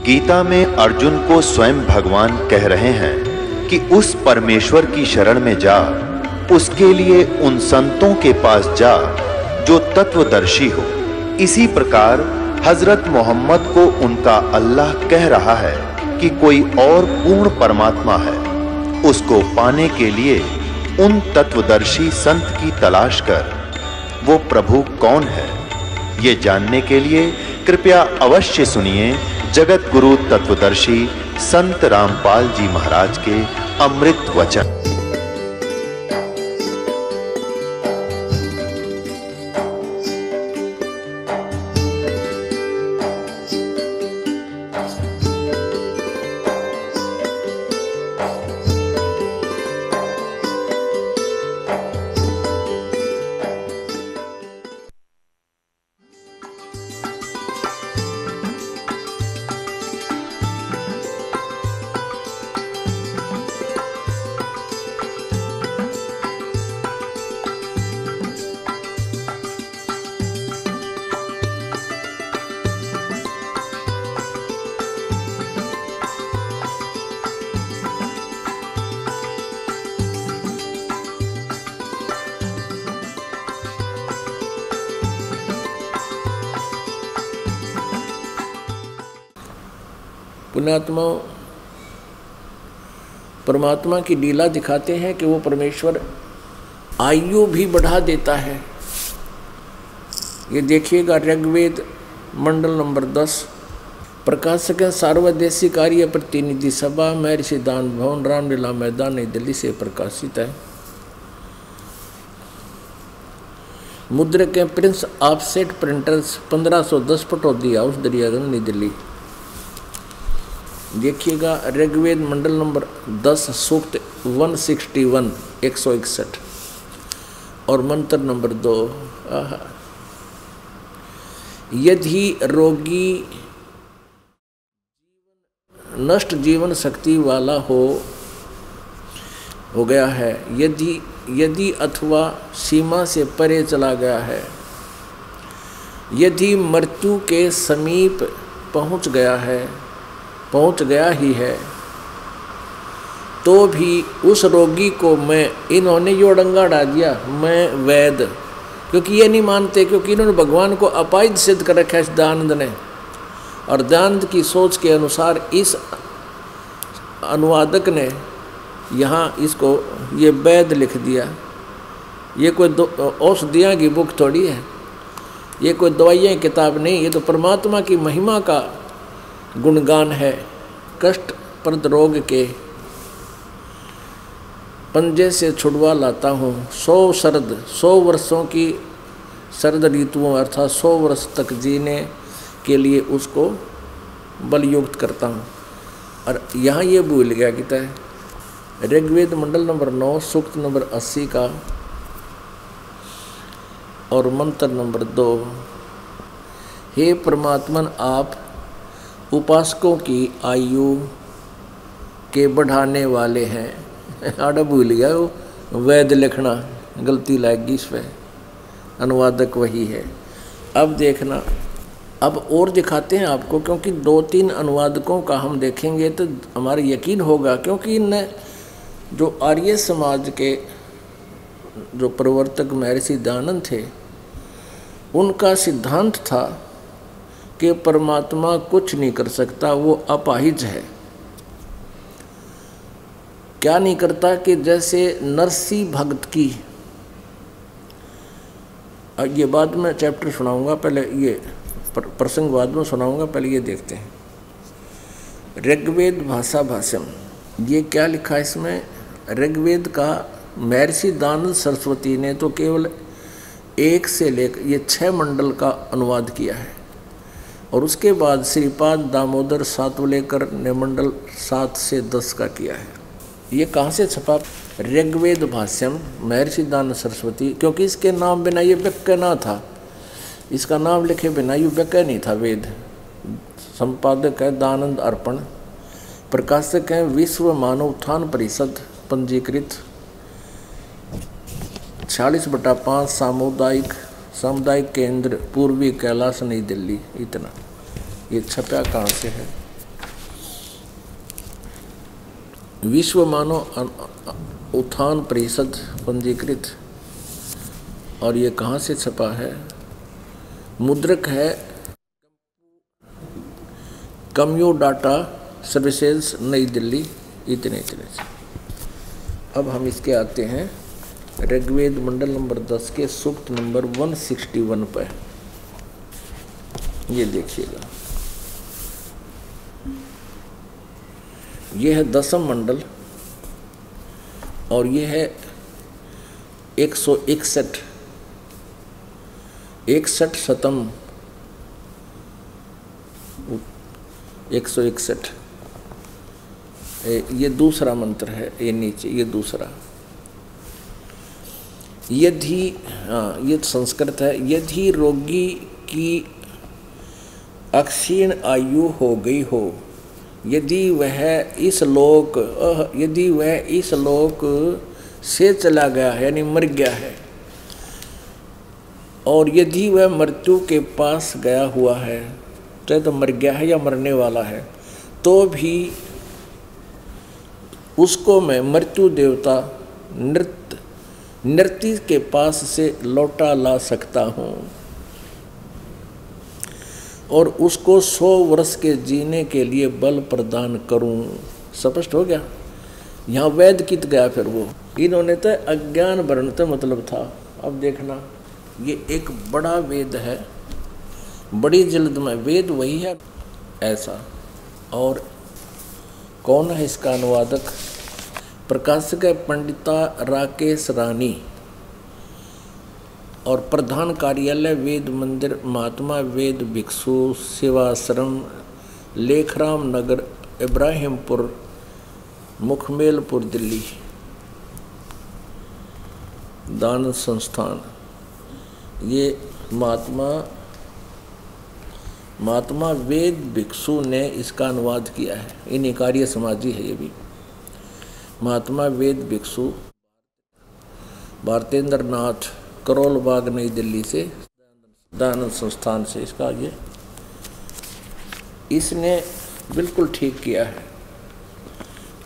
गीता में अर्जुन को स्वयं भगवान कह रहे हैं कि उस परमेश्वर की शरण में जा, उसके लिए उन संतों के पास जा जो तत्वदर्शी हो। इसी प्रकार हजरत मोहम्मद को उनका अल्लाह कह रहा है कि कोई और पूर्ण परमात्मा है, उसको पाने के लिए उन तत्वदर्शी संत की तलाश कर। वो प्रभु कौन है, ये जानने के लिए कृपया अवश्य सुनिए जगत गुरु तत्वदर्शी संत रामपाल जी महाराज के अमृत वचन। पुण्यात्मा परमात्मा की लीला दिखाते हैं कि वो परमेश्वर आयु भी बढ़ा देता है। ये देखिएगा ऋग्वेद मंडल नंबर 10, प्रकाशक सार्वदेशी कार्य प्रतिनिधि सभा महर्षि दान भवन रामलीला मैदान नई दिल्ली से प्रकाशित है। मुद्रक है Prince offset printers 1510 Pataudi house Daryaganj नई दिल्ली। देखिएगा ऋग्वेद मंडल नंबर 10 सूक्त 161 161 और मंत्र नंबर 2। यदि रोगी नष्ट जीवन शक्ति वाला हो गया है, यदि अथवा सीमा से परे चला गया है, यदि मृत्यु के समीप पहुंच गया ही है, तो भी उस रोगी को मैं, इन्होंने यो डंगा डाल दिया, मैं वैद, क्योंकि ये नहीं मानते, क्योंकि इन्होंने भगवान को अपाइद सिद्ध कर रखा है इस दयानंद ने। और दयानंद की सोच के अनुसार इस अनुवादक ने यहाँ इसको ये वैद लिख दिया। ये कोई औषधियाँ की बुक थोड़ी है, ये कोई दवाइयाँ की किताब नहीं, ये तो परमात्मा की महिमा का गुणगान है। कष्ट प्रद रोग के पंजे से छुड़वा लाता हूँ, 100 वर्षों की शरद ऋतुओं अर्थात 100 वर्ष तक जीने के लिए उसको बलयुक्त करता हूँ। और यहाँ ये भूल गया कहता है ऋग्वेद मंडल नंबर 9 सूक्त नंबर 80 का और मंत्र नंबर 2। हे परमात्मन, आप उपासकों की आयु के बढ़ाने वाले हैं। आड़ा भूल गया वो वैद लिखना, गलती लाएगी इस पर, अनुवादक वही है। अब देखना, अब और दिखाते हैं आपको, क्योंकि 2-3 अनुवादकों का हम देखेंगे तो हमारा यकीन होगा। क्योंकि इन जो आर्य समाज के जो प्रवर्तक महर्षि दयानंद थे, उनका सिद्धांत था कि परमात्मा कुछ नहीं कर सकता, वो अपाहिज है। क्या नहीं करता कि जैसे नरसी भक्त की, ये बाद में चैप्टर सुनाऊंगा, पहले ये प्रसंग बाद में सुनाऊंगा, पहले ये देखते हैं। ऋग्वेद भाषा भाष्यम, ये क्या लिखा है इसमें? ऋग्वेद का महर्षि दयानंद सरस्वती ने तो केवल 1 से लेकर ये 6 मंडल का अनुवाद किया है, और उसके बाद श्रीपाद दामोदर सातवलेकर ने मंडल 7 से 10 का किया है। ये कहाँ से छपा? ऋग्वेद भाष्यम महर्षि दयानंद सरस्वती, क्योंकि इसके नाम बिना ये व्यक्य ना था, इसका नाम लिखे बिना ये व्यक्य नहीं था वेद। संपादक है दयानंद अर्पण, प्रकाशक हैं विश्व मानव उत्थान परिषद, पंजीकृत 46/5 सामुदायिक केंद्र पूर्वी कैलाश नई दिल्ली। इतना ये छपा कहाँ से है? विश्व मानव उत्थान परिषद पंजीकृत, और ये कहाँ से छपा है? मुद्रक है कम्यूडाटा सर्विसेज, नई दिल्ली, इतने से। अब हम इसके आते हैं ऋग्वेद मंडल नंबर 10 के सूक्त नंबर 161 पर। ये देखिएगा, ये है 10वां मंडल और ये है 161 शतम 161। ये दूसरा मंत्र है, ये नीचे ये दूसरा। यदि, ये संस्कृत है, यदि रोगी की अक्षीण आयु हो गई हो, यदि वह इस लोक से चला गया है, यानी मर गया है, और यदि वह मृत्यु के पास गया हुआ है, चाहे तो मर गया है या मरने वाला है, तो भी उसको मैं मृत्यु देवता नृत्य के पास से लौटा ला सकता हूँ और उसको 100 वर्ष के जीने के लिए बल प्रदान करूँ। स्पष्ट हो गया? यहाँ वेद कित गया फिर वो, इन्होंने तो अज्ञान वर्ण तो मतलब था। अब देखना, ये एक बड़ा वेद है, बड़ी जल्द में वेद वही है ऐसा। और कौन है इसका अनुवादक? प्रकाशक है पंडिता राकेश रानी, और प्रधान कार्यालय वेद मंदिर महात्मा वेद भिक्षु सेवाश्रम, लेखराम नगर, इब्राहिमपुर, मुखमेलपुर, दिल्ली। दान संस्थान, ये महात्मा वेद भिक्षु ने इसका अनुवाद किया है। इन्हीं कार्य समाजी है ये भी। महात्मा वेद भिक्षु, भारतेंद्र नाथ, करोल बाग, नई दिल्ली से, दान संस्थान से इसका ये, इसने बिल्कुल ठीक किया है।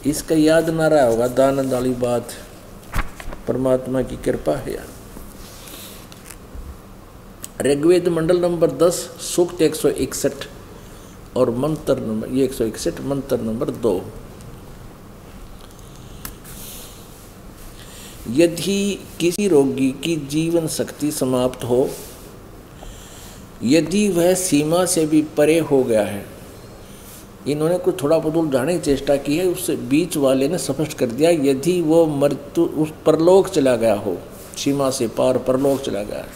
इसका याद ना रहा होगा, दानंद वाली बात परमात्मा की कृपा है यार। ऋग्वेद मंडल नंबर 10 सूक्त 161 और मंत्र नंबर, ये 161 मंत्र नंबर 2। यदि किसी रोगी की जीवन शक्ति समाप्त हो, यदि वह सीमा से भी परे हो गया है, इन्होंने कुछ थोड़ा बहुत उलझाने की चेष्टा की है, उससे बीच वाले ने स्पष्ट कर दिया, यदि वो मृत्यु उस परलोक चला गया हो, सीमा से पार परलोक चला गया है,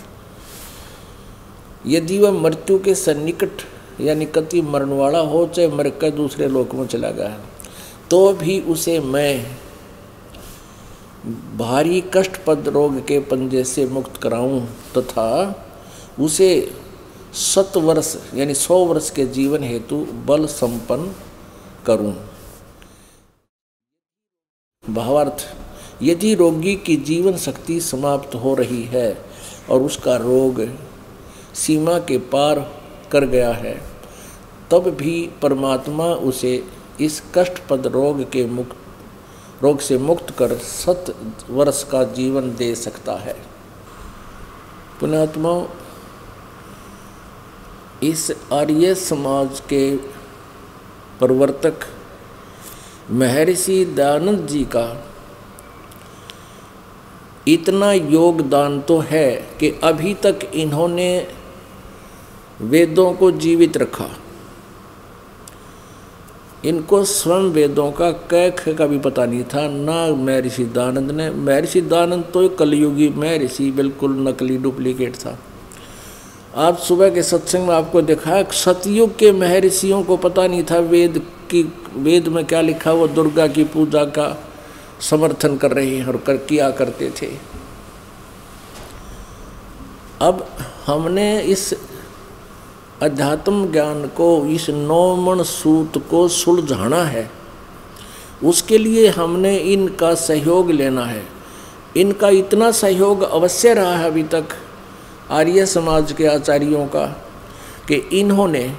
यदि वह मृत्यु के सन्निकट या निकट मरने वाला हो, चाहे मर कर दूसरे लोक में चला गया है, तो भी उसे मैं भारी कष्टपद रोग के पंजे से मुक्त कराऊं तथा उसे 100 वर्ष यानी 100 वर्ष के जीवन हेतु बल संपन्न करूं। भावार्थ, यदि रोगी की जीवन शक्ति समाप्त हो रही है और उसका रोग सीमा के पार कर गया है, तब भी परमात्मा उसे इस कष्टपद रोग से मुक्त कर 100 वर्ष का जीवन दे सकता है। पुण्यात्माओं, इस आर्य समाज के प्रवर्तक महर्षि दयानंद जी का इतना योगदान तो है कि अभी तक इन्होंने वेदों को जीवित रखा। इनको स्वयं वेदों का कैख का भी पता नहीं था, ना महर्षि दयानंद ने। महर्षि दयानंद तो कलयुगी महर्षि, बिल्कुल नकली डुप्लीकेट था। आज सुबह के सत्संग में आपको देखा, सतयुग के महर्षियों को पता नहीं था वेद में क्या लिखा, वो दुर्गा की पूजा का समर्थन कर रहे हैं और किया करते थे। अब हमने इस अध्यात्म ज्ञान को, इस 9 मण सूत को सुलझाना है, उसके लिए हमने इनका सहयोग लेना है। इनका इतना सहयोग अवश्य रहा है अभी तक आर्य समाज के आचार्यों का कि इन्होंने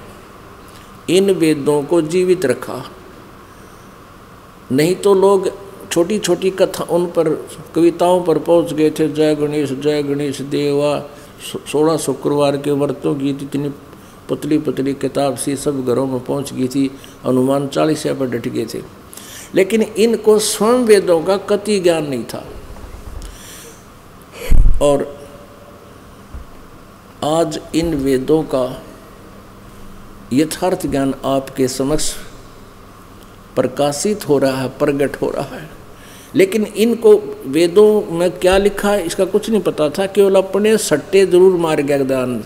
इन वेदों को जीवित रखा। नहीं तो लोग छोटी छोटी कथा उन पर कविताओं पर पहुंच गए थे। जय गणेश देवा, 16 शुक्रवार के व्रतों की इतनी पतली पतली किताब सी सब घरों में पहुंच गई थी। हनुमान 40 पर डट गए थे, लेकिन इनको स्वयं वेदों का कति ज्ञान नहीं था। और आज इन वेदों का यथार्थ ज्ञान आपके समक्ष प्रकाशित हो रहा है, प्रकट हो रहा है। लेकिन इनको वेदों में क्या लिखा है इसका कुछ नहीं पता था, केवल अपने सट्टे जरूर मार गया ज्ञान।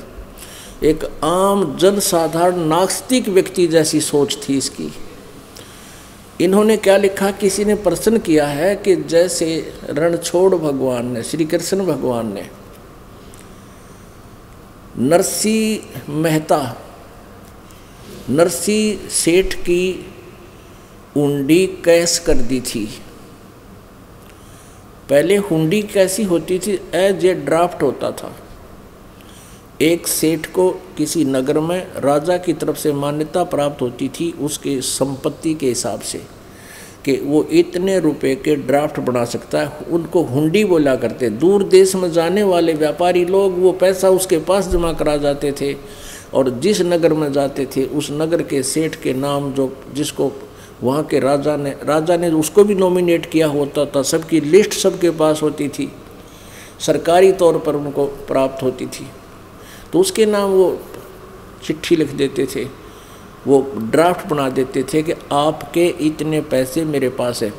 एक आम जनसाधारण नास्तिक व्यक्ति जैसी सोच थी इसकी। इन्होंने क्या लिखा, किसी ने प्रश्न किया है कि जैसे रणछोड़ भगवान ने, श्री कृष्ण भगवान ने नरसी सेठ की हुंडी कैश कर दी थी। पहले हुंडी कैसी होती थी, एज ए ड्राफ्ट होता था। एक सेठ को किसी नगर में राजा की तरफ से मान्यता प्राप्त होती थी उसके संपत्ति के हिसाब से कि वो इतने रुपए के ड्राफ्ट बना सकता है। उनको हुंडी बोला करते। दूर देश में जाने वाले व्यापारी लोग वो पैसा उसके पास जमा करा जाते थे और जिस नगर में जाते थे उस नगर के सेठ के नाम, जो जिसको वहाँ के राजा ने उसको भी नॉमिनेट किया होता था। सबकी लिस्ट सबके पास होती थी, सरकारी तौर पर उनको प्राप्त होती थी। तो उसके नाम वो चिट्ठी लिख देते थे, वो ड्राफ्ट बना देते थे कि आपके इतने पैसे मेरे पास है।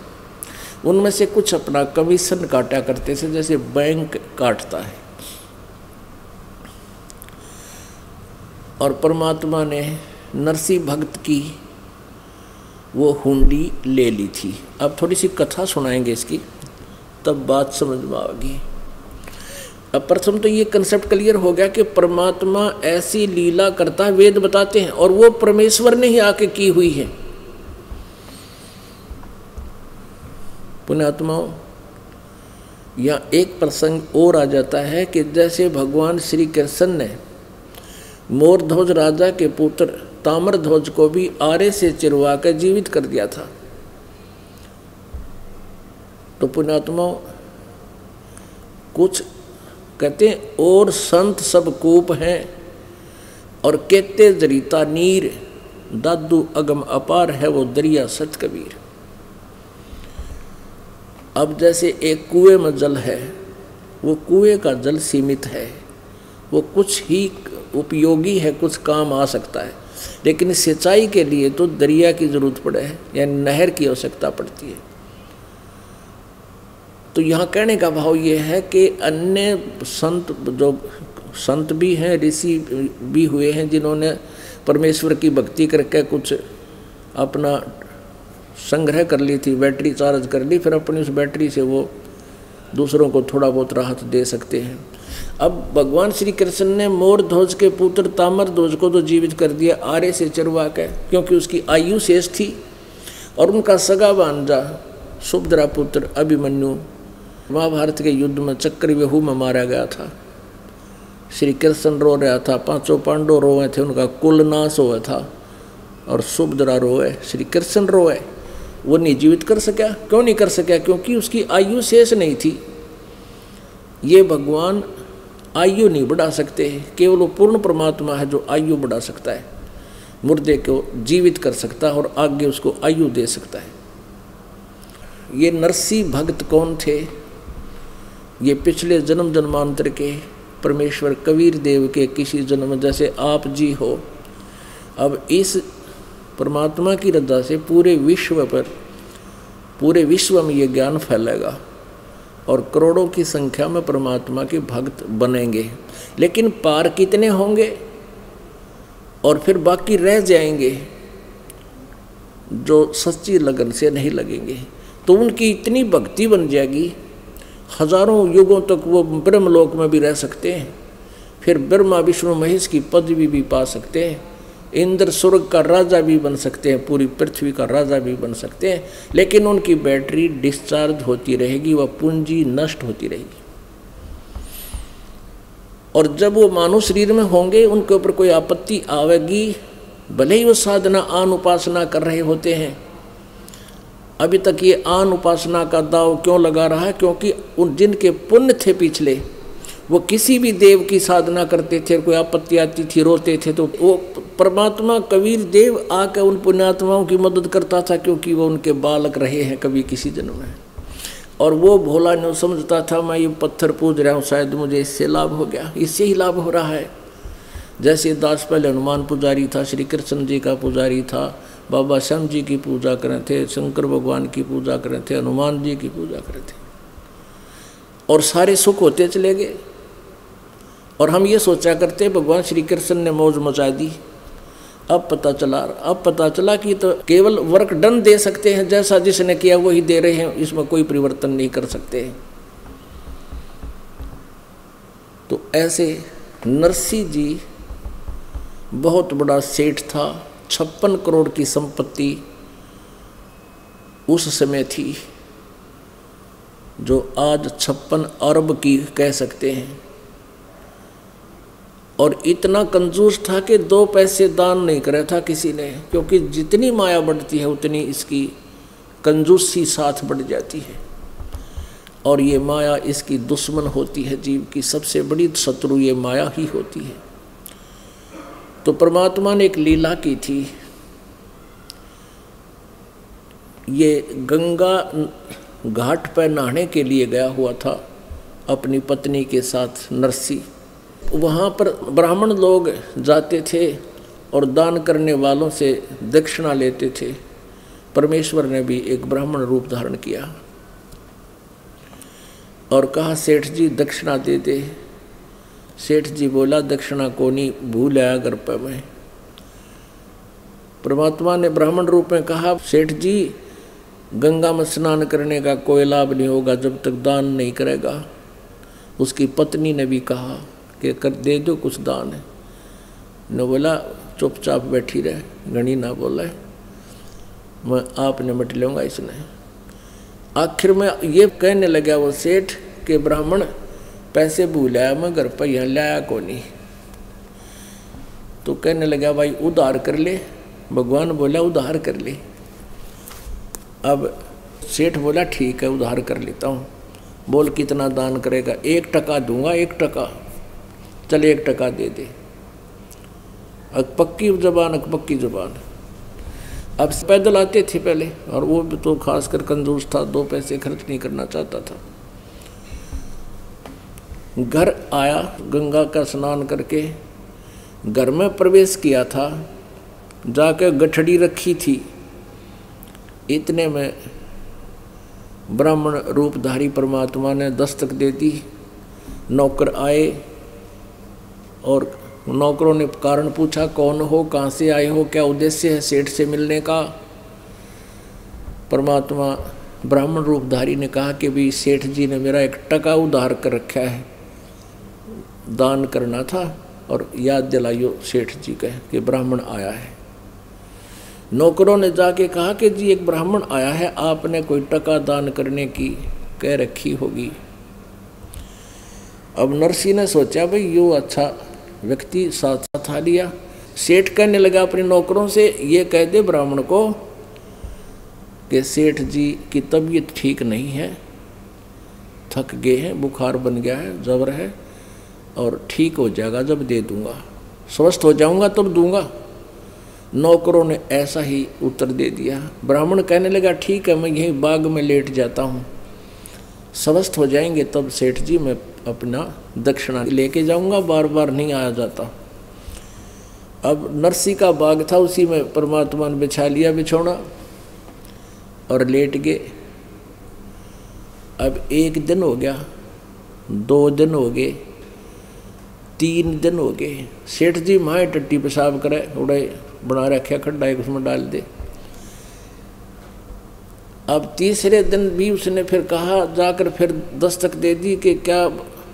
उनमें से कुछ अपना कमीशन काटा करते थे, जैसे बैंक काटता है। और परमात्मा ने नरसी भक्त की वो हुंडी ले ली थी। अब थोड़ी सी कथा सुनाएंगे इसकी, तब बात समझ में आएगी। अब प्रथम तो ये कंसेप्ट क्लियर हो गया कि परमात्मा ऐसी लीला करता है, वेद बताते हैं, और वो परमेश्वर ने ही आके की हुई है। पुण्यात्माओं, यहाँ एक प्रसंग और आ जाता है कि जैसे भगवान श्री कृष्ण ने मोरध्वज राजा के पुत्र ताम्रध्वज को भी आरे से चिरवा कर जीवित कर दिया था। तो पुण्यात्माओं, कुछ कहते हैं और संत सब कूप हैं और कहते जरीता नीर, दादू अगम अपार है वो दरिया सत कबीर। अब जैसे एक कुएं में जल है, वो कुएं का जल सीमित है, वो कुछ ही उपयोगी है, कुछ काम आ सकता है। लेकिन सिंचाई के लिए तो दरिया की जरूरत पड़े है, यानी नहर की आवश्यकता पड़ती है। तो यहाँ कहने का भाव ये है कि अन्य संत, जो संत भी हैं, ऋषि भी हुए हैं, जिन्होंने परमेश्वर की भक्ति करके कुछ अपना संग्रह कर ली थी, बैटरी चार्ज कर ली, फिर अपनी उस बैटरी से वो दूसरों को थोड़ा बहुत राहत दे सकते हैं। अब भगवान श्री कृष्ण ने मोरध्वज के पुत्र ताम्रध्वज को तो जीवित कर दिया आरे से चरवा के, क्योंकि उसकी आयु शेष थी। और उनका सगा भांजा सुभद्रा पुत्र अभिमन्यु महाभारत के युद्ध में चक्रव्यूह में मारा गया था। श्री कृष्ण रो रहा था, 5 पांडव रोए थे, उनका कुल नाश हुआ था, और सुभद्रा रोए, श्री कृष्ण रोए। वो नहीं जीवित कर सका। क्यों नहीं कर सका? क्योंकि उसकी आयु शेष नहीं थी। ये भगवान आयु नहीं बढ़ा सकते, केवल वो पूर्ण परमात्मा है जो आयु बढ़ा सकता है, मुर्दे को जीवित कर सकता है और आगे उसको आयु दे सकता है। ये नरसी भक्त कौन थे? ये पिछले जन्म जन्मांतर के परमेश्वर कबीर देव के किसी जन्म, जैसे आप जी हो। अब इस परमात्मा की रजा से पूरे विश्व में ये ज्ञान फैलेगा और करोड़ों की संख्या में परमात्मा के भक्त बनेंगे। लेकिन पार कितने होंगे? और फिर बाकी रह जाएंगे जो सच्ची लगन से नहीं लगेंगे। तो उनकी इतनी भक्ति बन जाएगी, हजारों युगों तक वो ब्रह्मलोक में भी रह सकते हैं, फिर ब्रह्मा विष्णु महेश की पदवी भी पा सकते हैं, इंद्र स्वर्ग का राजा भी बन सकते हैं, पूरी पृथ्वी का राजा भी बन सकते हैं। लेकिन उनकी बैटरी डिस्चार्ज होती रहेगी, वह पूंजी नष्ट होती रहेगी। और जब वो मानव शरीर में होंगे, उनके ऊपर कोई आपत्ति आवेगी, भले ही वो साधना आन उपासना कर रहे होते हैं, अभी तक ये आन उपासना का दाव क्यों लगा रहा है? क्योंकि उन जिनके पुण्य थे पिछले, वो किसी भी देव की साधना करते थे, कोई आपत्ति आती थी रोते थे, तो वो परमात्मा कबीर देव आकर उन पुण्यात्माओं की मदद करता था, क्योंकि वो उनके बालक रहे हैं कभी किसी जन्म में। और वो भोला नहीं समझता था मैं ये पत्थर पूज रहा हूँ, शायद मुझे इससे लाभ हो गया, इससे ही लाभ हो रहा है। जैसे दास पहले हनुमान पुजारी था, श्री कृष्ण जी का पुजारी था, बाबा श्याम जी की पूजा करें थे, शंकर भगवान की पूजा करें थे, हनुमान जी की पूजा करें थे, और सारे सुख होते चले गए। और हम ये सोचा करते भगवान श्री कृष्ण ने मौज मचा दी। अब पता चला कि तो केवल वर्क डन दे सकते हैं, जैसा जिसने किया वही दे रहे हैं, इसमें कोई परिवर्तन नहीं कर सकते। तो ऐसे नरसिंह जी बहुत बड़ा सेठ था, 56 करोड़ की संपत्ति उस समय थी, जो आज 56 अरब की कह सकते हैं। और इतना कंजूस था कि 2 पैसे दान नहीं करे था किसी ने, क्योंकि जितनी माया बढ़ती है उतनी इसकी कंजूसी साथ बढ़ जाती है। और ये माया इसकी दुश्मन होती है, जीव की सबसे बड़ी शत्रु ये माया ही होती है। तो परमात्मा ने एक लीला की थी। ये गंगा घाट पर नहाने के लिए गया हुआ था अपनी पत्नी के साथ नरसिंह। वहाँ पर ब्राह्मण लोग जाते थे और दान करने वालों से दक्षिणा लेते थे। परमेश्वर ने भी एक ब्राह्मण रूप धारण किया और कहा सेठ जी दक्षिणा दे दे। सेठ जी बोला दक्षिणा को नहीं, भूल आया घर पर मैं। परमात्मा ने ब्राह्मण रूप में कहा सेठ जी गंगा में स्नान करने का कोई लाभ नहीं होगा जब तक दान नहीं करेगा। उसकी पत्नी ने भी कहा कि कर दे दो कुछ दान है। न बोला चुपचाप बैठी रहे, घनी ना बोला मैं आपने मट लूँगा इसने। आखिर में ये कहने लगा वो सेठ के ब्राह्मण पैसे भूल आया मैं घर पर, यहाँ लाया को नहीं। तो कहने लगा भाई उधार कर ले। भगवान बोला उधार कर ले। अब सेठ बोला ठीक है उधार कर लेता हूँ। बोल कितना दान करेगा? 1 टका दूंगा। 1 टका चल 1 टका दे दे। पक्की जबान पक्की जबान। अब पैदल आते थे पहले, और वो भी तो खासकर कंजूस था, 2 पैसे खर्च नहीं करना चाहता था। घर आया, गंगा का स्नान करके घर में प्रवेश किया था, जाकर गठड़ी रखी थी। इतने में ब्राह्मण रूपधारी परमात्मा ने दस्तक दे दी। नौकर आए और नौकरों ने कारण पूछा कौन हो, कहाँ से आए हो, क्या उद्देश्य है सेठ से मिलने का। परमात्मा ब्राह्मण रूपधारी ने कहा कि भी सेठ जी ने मेरा 1 टका उधार कर रखा है, दान करना था, और याद दिलाइयो सेठ जी कहे कि ब्राह्मण आया है। नौकरों ने जाके कहा कि जी एक ब्राह्मण आया है, आपने कोई टका दान करने की कह रखी होगी। अब नरसिंह ने सोचा भाई यो अच्छा व्यक्ति साथ आ लिया। सेठ कहने लगा अपने नौकरों से ये कह दे ब्राह्मण को कि सेठ जी की तबीयत ठीक नहीं है, थक गए हैं, बुखार बन गया है, जबर है, और ठीक हो जाएगा जब दे दूंगा, स्वस्थ हो जाऊंगा तब दूंगा। नौकरों ने ऐसा ही उत्तर दे दिया। ब्राह्मण कहने लगा ठीक है मैं यहीं बाग में लेट जाता हूँ, स्वस्थ हो जाएंगे तब सेठ जी मैं अपना दक्षिणा लेके जाऊंगा, बार बार नहीं आया जाता। अब नरसिंह का बाग था, उसी में परमात्मा ने बिछा लिया बिछौना और लेट गए। अब 1 दिन हो गया, 2 दिन हो गए, 3 दिन हो गए। सेठ जी माए टट्टी पेशाब करे, उड़े बना रखा खड्डा एक उसमें डाल दे। अब तीसरे दिन भी उसने फिर कहा, जाकर फिर दस्तक दे दी कि क्या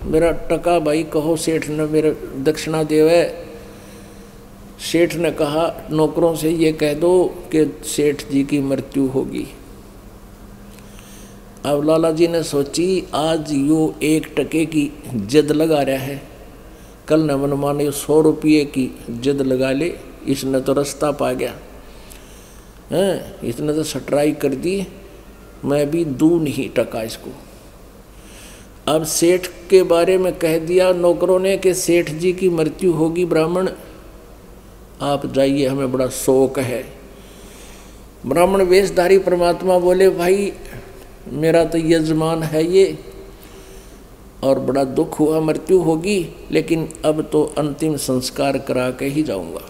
मेरा टका भाई कहो, सेठ ने मेरे दक्षिणा देवे। सेठ ने कहा नौकरों से ये कह दो कि सेठ जी की मृत्यु होगी। अब लाला जी ने सोची आज यो 1 टके की जिद लगा रहा है, कल न मन माने 100 रुपये की जिद लगा ले। इसने तो रास्ता पा गया हैं, इसने तो सटराई कर दी मैं भी दूं नहीं टका इसको। अब सेठ के बारे में कह दिया नौकरों ने कि सेठ जी की मृत्यु होगी ब्राह्मण, आप जाइए, हमें बड़ा शौक है। ब्राह्मण वेशधारी परमात्मा बोले भाई मेरा तो यजमान है ये, और बड़ा दुख हुआ, मृत्यु होगी, लेकिन अब तो अंतिम संस्कार करा के ही जाऊंगा।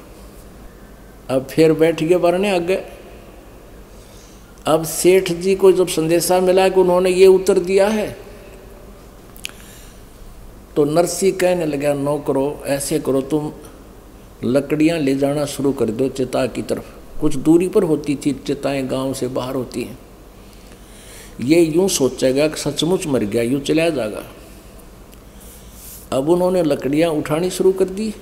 अब फिर बैठ गए वरने आगे। अब सेठ जी को जब संदेशा मिला कि उन्होंने ये उत्तर दिया है, तो नरसी कहने लगा नौकरो ऐसे करो, तुम लकड़ियां ले जाना शुरू कर दो चिता की तरफ। कुछ दूरी पर होती थी चिताएं, गांव से बाहर होती हैं। ये यूं सोचेगा कि सचमुच मर गया, यूं चला जाएगा। अब उन्होंने लकड़ियां उठानी शुरू कर दी,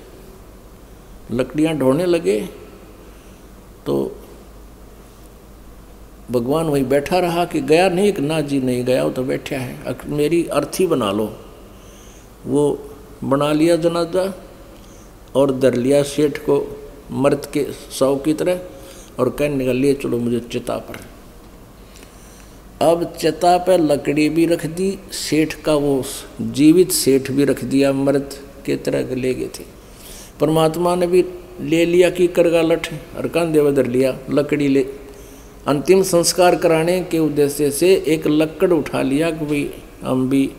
लकड़ियां ढोने लगे, तो भगवान वहीं बैठा रहा कि गया नहीं, कि ना जी नहीं गया, वो तो बैठा है, मेरी अर्थी बना लो। वो बना लिया जनाजा और दर लिया सेठ को मर्द के सौ की तरह, और कहने लगा ले चलो मुझे चिता पर। अब चिता पर लकड़ी भी रख दी, सेठ का वो जीवित सेठ भी रख दिया, मर्द के तरह ले गए थे। परमात्मा ने भी ले लिया कि करगा लठ और कंधे बदर लिया लकड़ी ले। अंतिम संस्कार कराने के उद्देश्य से एक लकड़ उठा लिया कि भाई हम भी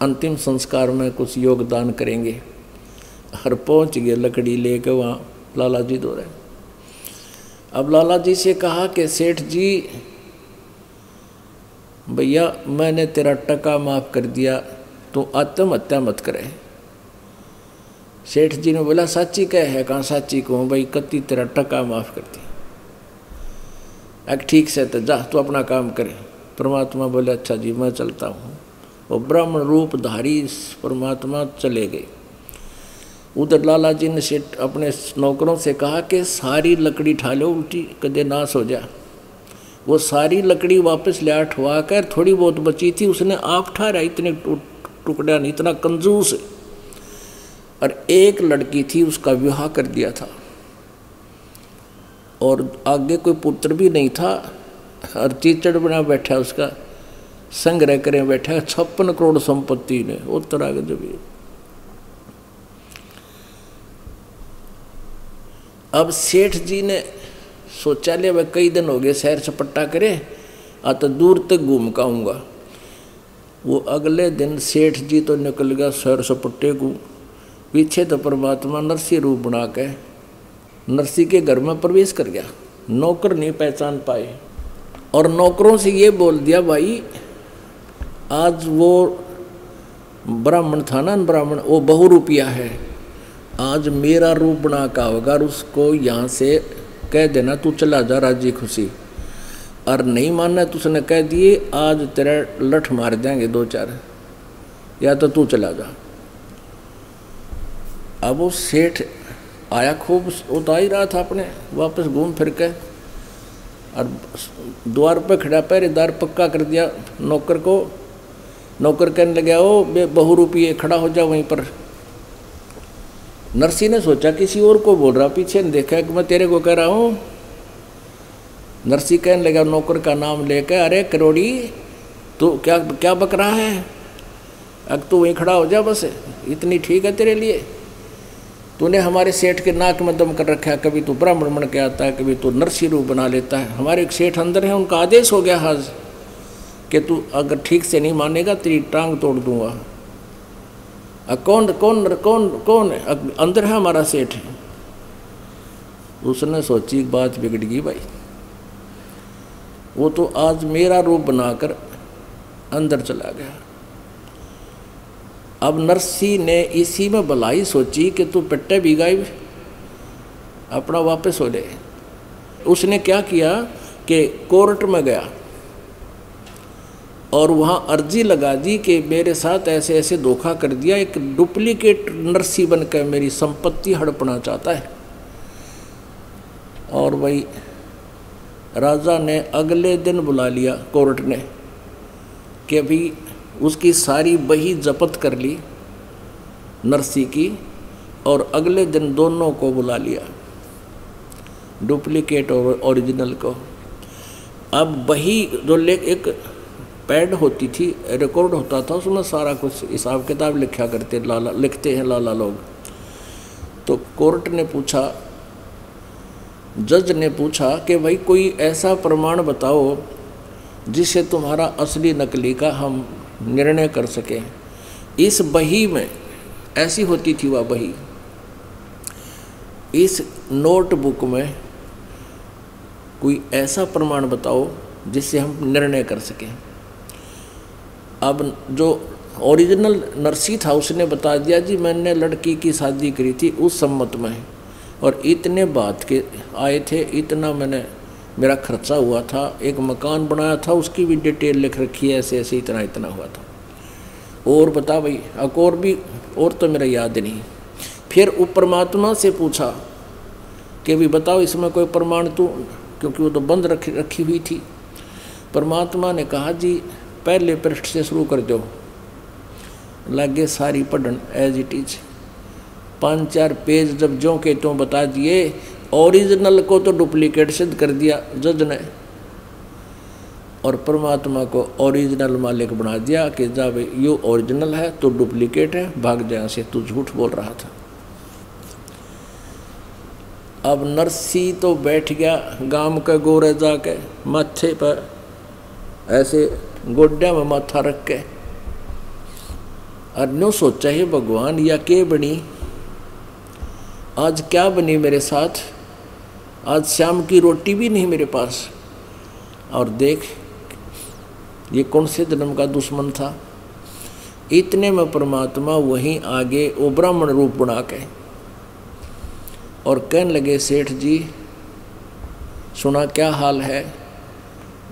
अंतिम संस्कार में कुछ योगदान करेंगे, और पहुंच गए लकड़ी लेके वहाँ लाला जी दो रहे। अब लाला जी से कहा कि सेठ जी भैया मैंने तेरा टका माफ़ कर दिया, तू आत्महत्या मत करे। सेठ जी ने बोला साची कह है, कहाँ साची कहूँ भाई, कति तेरा टका माफ़ कर दिया। ठीक से तो जा तू अपना काम करे। परमात्मा बोले अच्छा जी मैं चलता हूँ। वो ब्राह्मण रूपधारी परमात्मा चले गए। उधर लाला जी ने सेठ अपने नौकरों से कहा कि सारी लकड़ी ठा लो, उल्टी कदे नाश हो जा। वो सारी लकड़ी वापस ले उठवा कर, थोड़ी बहुत बची थी उसने आप ठा रहा, इतने टुकड़ा नहीं, इतना कंजूस। और एक लड़की थी उसका विवाह कर दिया था, और आगे कोई पुत्र भी नहीं था, और चीचड़ बना बैठा, उसका संग्रह करें बैठा 56 करोड़ संपत्ति ने उत्तर आगे जब। अब सेठ जी ने सोचा ले वह कई दिन हो गए शहर सपट्टा करे, आ तो दूर तक घूम का आऊँगा। वो अगले दिन सेठ जी तो निकल गया शहर सपट्टे को, पीछे तो परमात्मा नरसी रूप बना के नरसी के घर में प्रवेश कर गया। नौकर नहीं पहचान पाए, और नौकरों से ये बोल दिया भाई आज वो ब्राह्मण था ना, ब्राह्मण वो बहुरूपिया है, आज मेरा रूप बना का होगा, और उसको यहाँ से कह देना तू चला जा राजी खुशी, और नहीं मानना तो उसने कह दिए आज तेरा लठ मार देंगे 2-4, या तो तू चला जा। अब वो सेठ आया, खूब उता ही रहा था अपने, वापस घूम फिर के, और द्वार पर खड़ा पहरेदार पक्का कर दिया नौकर को। नौकर कहने लगा ओ बहुरूपिये खड़ा हो जा वहीं पर। नरसी ने सोचा किसी और को बोल रहा, पीछे ने देखा कि मैं तेरे को कह रहा हूँ। नरसी कहने लगा नौकर का नाम लेकर, अरे करोड़ी तू क्या क्या बक रहा है, अब तू वहीं खड़ा हो जा, बस इतनी ठीक है तेरे लिए। तूने हमारे सेठ के नाक में दम कर रखा है, कभी तू ब्राह्मण बन के आता है, कभी तू नरसी रूप बना लेता है। हमारे एक सेठ अंदर है, उनका आदेश हो गया आज कि तू अगर ठीक से नहीं मानेगा तेरी टांग तोड़ दूंगा। कौन कौन कौन कौन अंदर है? हमारा सेठ है। उसने सोची बात बिगड़ गई भाई, वो तो आज मेरा रूप बनाकर अंदर चला गया। अब नरसी ने इसी में भलाई सोची कि तू पिट्टे भी गायब, अपना वापस हो ले। उसने क्या किया कि कोर्ट में गया और वहाँ अर्जी लगा दी कि मेरे साथ ऐसे ऐसे धोखा कर दिया, एक डुप्लीकेट नरसी बनकर मेरी संपत्ति हड़पना चाहता है। और वही राजा ने अगले दिन बुला लिया कोर्ट ने कि अभी उसकी सारी बही जब्त कर ली नरसी की, और अगले दिन दोनों को बुला लिया, डुप्लीकेट और ओरिजिनल को। अब बही जो एक पैड होती थी, रिकॉर्ड होता था, उसमें सारा कुछ हिसाब किताब लिखा करते लिखते हैं लाला लोग। तो कोर्ट ने पूछा, जज ने पूछा कि भाई कोई ऐसा प्रमाण बताओ जिससे तुम्हारा असली नकली का हम निर्णय कर सकें। इस बही में ऐसी होती थी वह बही, इस नोटबुक में कोई ऐसा प्रमाण बताओ जिससे हम निर्णय कर सकें। अब जो ओरिजिनल नरसी था उसने बता दिया जी मैंने लड़की की शादी करी थी उस सम्मत में, और इतने बात के आए थे, इतना मेरा खर्चा हुआ था, एक मकान बनाया था उसकी भी डिटेल लिख रखी है, ऐसे ऐसे इतना इतना हुआ था। और बता भाई, और तो मेरा याद नहीं। फिर वो परमात्मा से पूछा कि भी बताओ इसमें कोई प्रमाण तू, क्योंकि वो तो बंद रखी हुई थी। परमात्मा ने कहा जी पहले पृष्ठ से शुरू कर दो। लागे सारी पढ़न एज इट इज, 5-4 पेज जब जो के तो बता दिए, ओरिजिनल को तो डुप्लीकेट सिद्ध कर दिया जज ने, और परमात्मा को ओरिजिनल मालिक बना दिया कि जा भाई यो ओरिजिनल है तो डुप्लीकेट है, भाग जा से, तू झूठ बोल रहा था। अब नरसी तो बैठ गया गांव के गोरे जाके माथे पर ऐसे गोड्या में माथा रख के, और नो सोचा ही भगवान या के बनी, आज क्या बनी मेरे साथ, आज शाम की रोटी भी नहीं मेरे पास, और देख ये कौन से जन्म का दुश्मन था। इतने में परमात्मा वहीं आगे वो ब्राह्मण रूप बना के और कहने लगे सेठ जी सुना क्या हाल है।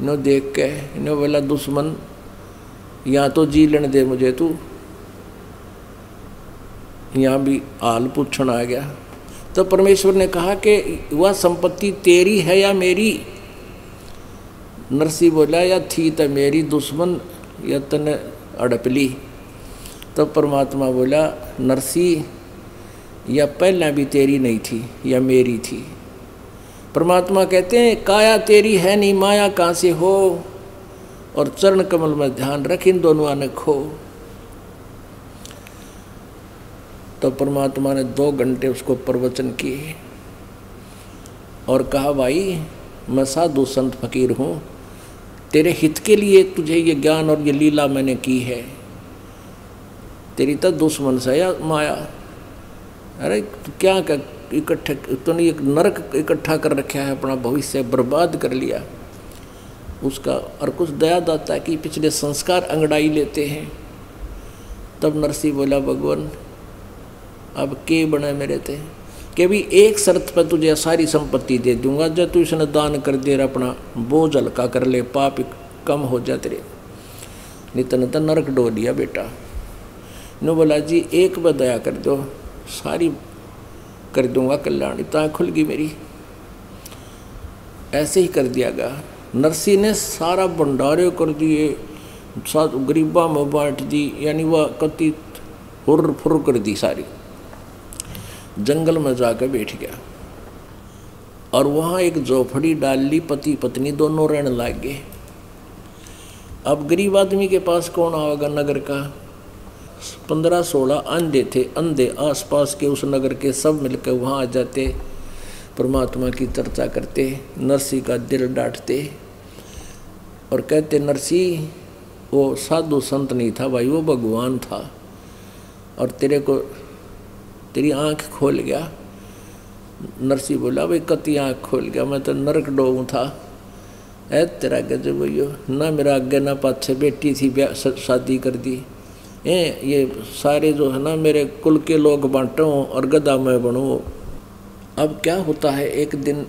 नो देख के नो बोला दुश्मन यहाँ तो जी लेने दे मुझे, तू यहाँ भी हाल पूछण आ गया। तो परमेश्वर ने कहा कि वह संपत्ति तेरी है या मेरी। नरसी बोला या थी तो मेरी दुश्मन या तने अड़पली। तो परमात्मा बोला नरसी या पहला भी तेरी नहीं थी या मेरी थी। परमात्मा कहते हैं काया तेरी है नहीं माया कहाँ से हो, और चरण कमल में ध्यान रख इन दोनों ने खो। तो परमात्मा ने 2 घंटे उसको प्रवचन किए और कहा भाई मैं साधु संत फकीर हूँ, तेरे हित के लिए तुझे ये ज्ञान और ये लीला मैंने की है। तेरी तो दुश्मन से या माया, अरे तू क्या कर इकट्ठे, तूने एक नरक इकट्ठा कर रखा है, अपना भविष्य बर्बाद कर लिया उसका, और कुछ दया दाता है कि पिछले संस्कार अंगड़ाई लेते हैं। तब नरसी बोला भगवान अब के बने मेरे थे कि भी एक शर्त पर तुझे सारी संपत्ति दे दूंगा, जब तू इसने दान कर दे अपना बोझ हल्का कर ले, पाप कम हो जाए तेरे। नितन तो नरक डो लिया बेटा। नो बोला जी एक बार दया कर दो, सारी कर दूंगा कल्याण, इतना खुल गई मेरी। ऐसे ही कर दिया गया। नरसी ने सारा भंडारे कर दिए, गरीबा में बांट दी, यानी वह कति हुर फुर कर दी सारी। जंगल में जाकर बैठ गया और वहाँ एक झोपड़ी डाल ली, पति पत्नी दोनों रहने लग गए। अब गरीब आदमी के पास कौन आएगा नगर का, 15-16 अंधे थे, अंधे आसपास के उस नगर के सब मिलकर वहाँ आ जाते, परमात्मा की चर्चा करते, नरसी का दिल डांटते और कहते नरसी वो साधु संत नहीं था भाई, वो भगवान था, और तेरी आँख खोल गया। नरसी बोला भाई कति आँख खोल गया, मैं तो नरक डोऊ था। ऐ तेरा गजब भैया, ना मेरा आगे ना पाछे, बेटी थी शादी कर दी, ये सारे जो है ना मेरे कुल के लोग बांटो और गधा मैं बनूँ। अब क्या होता है, एक दिन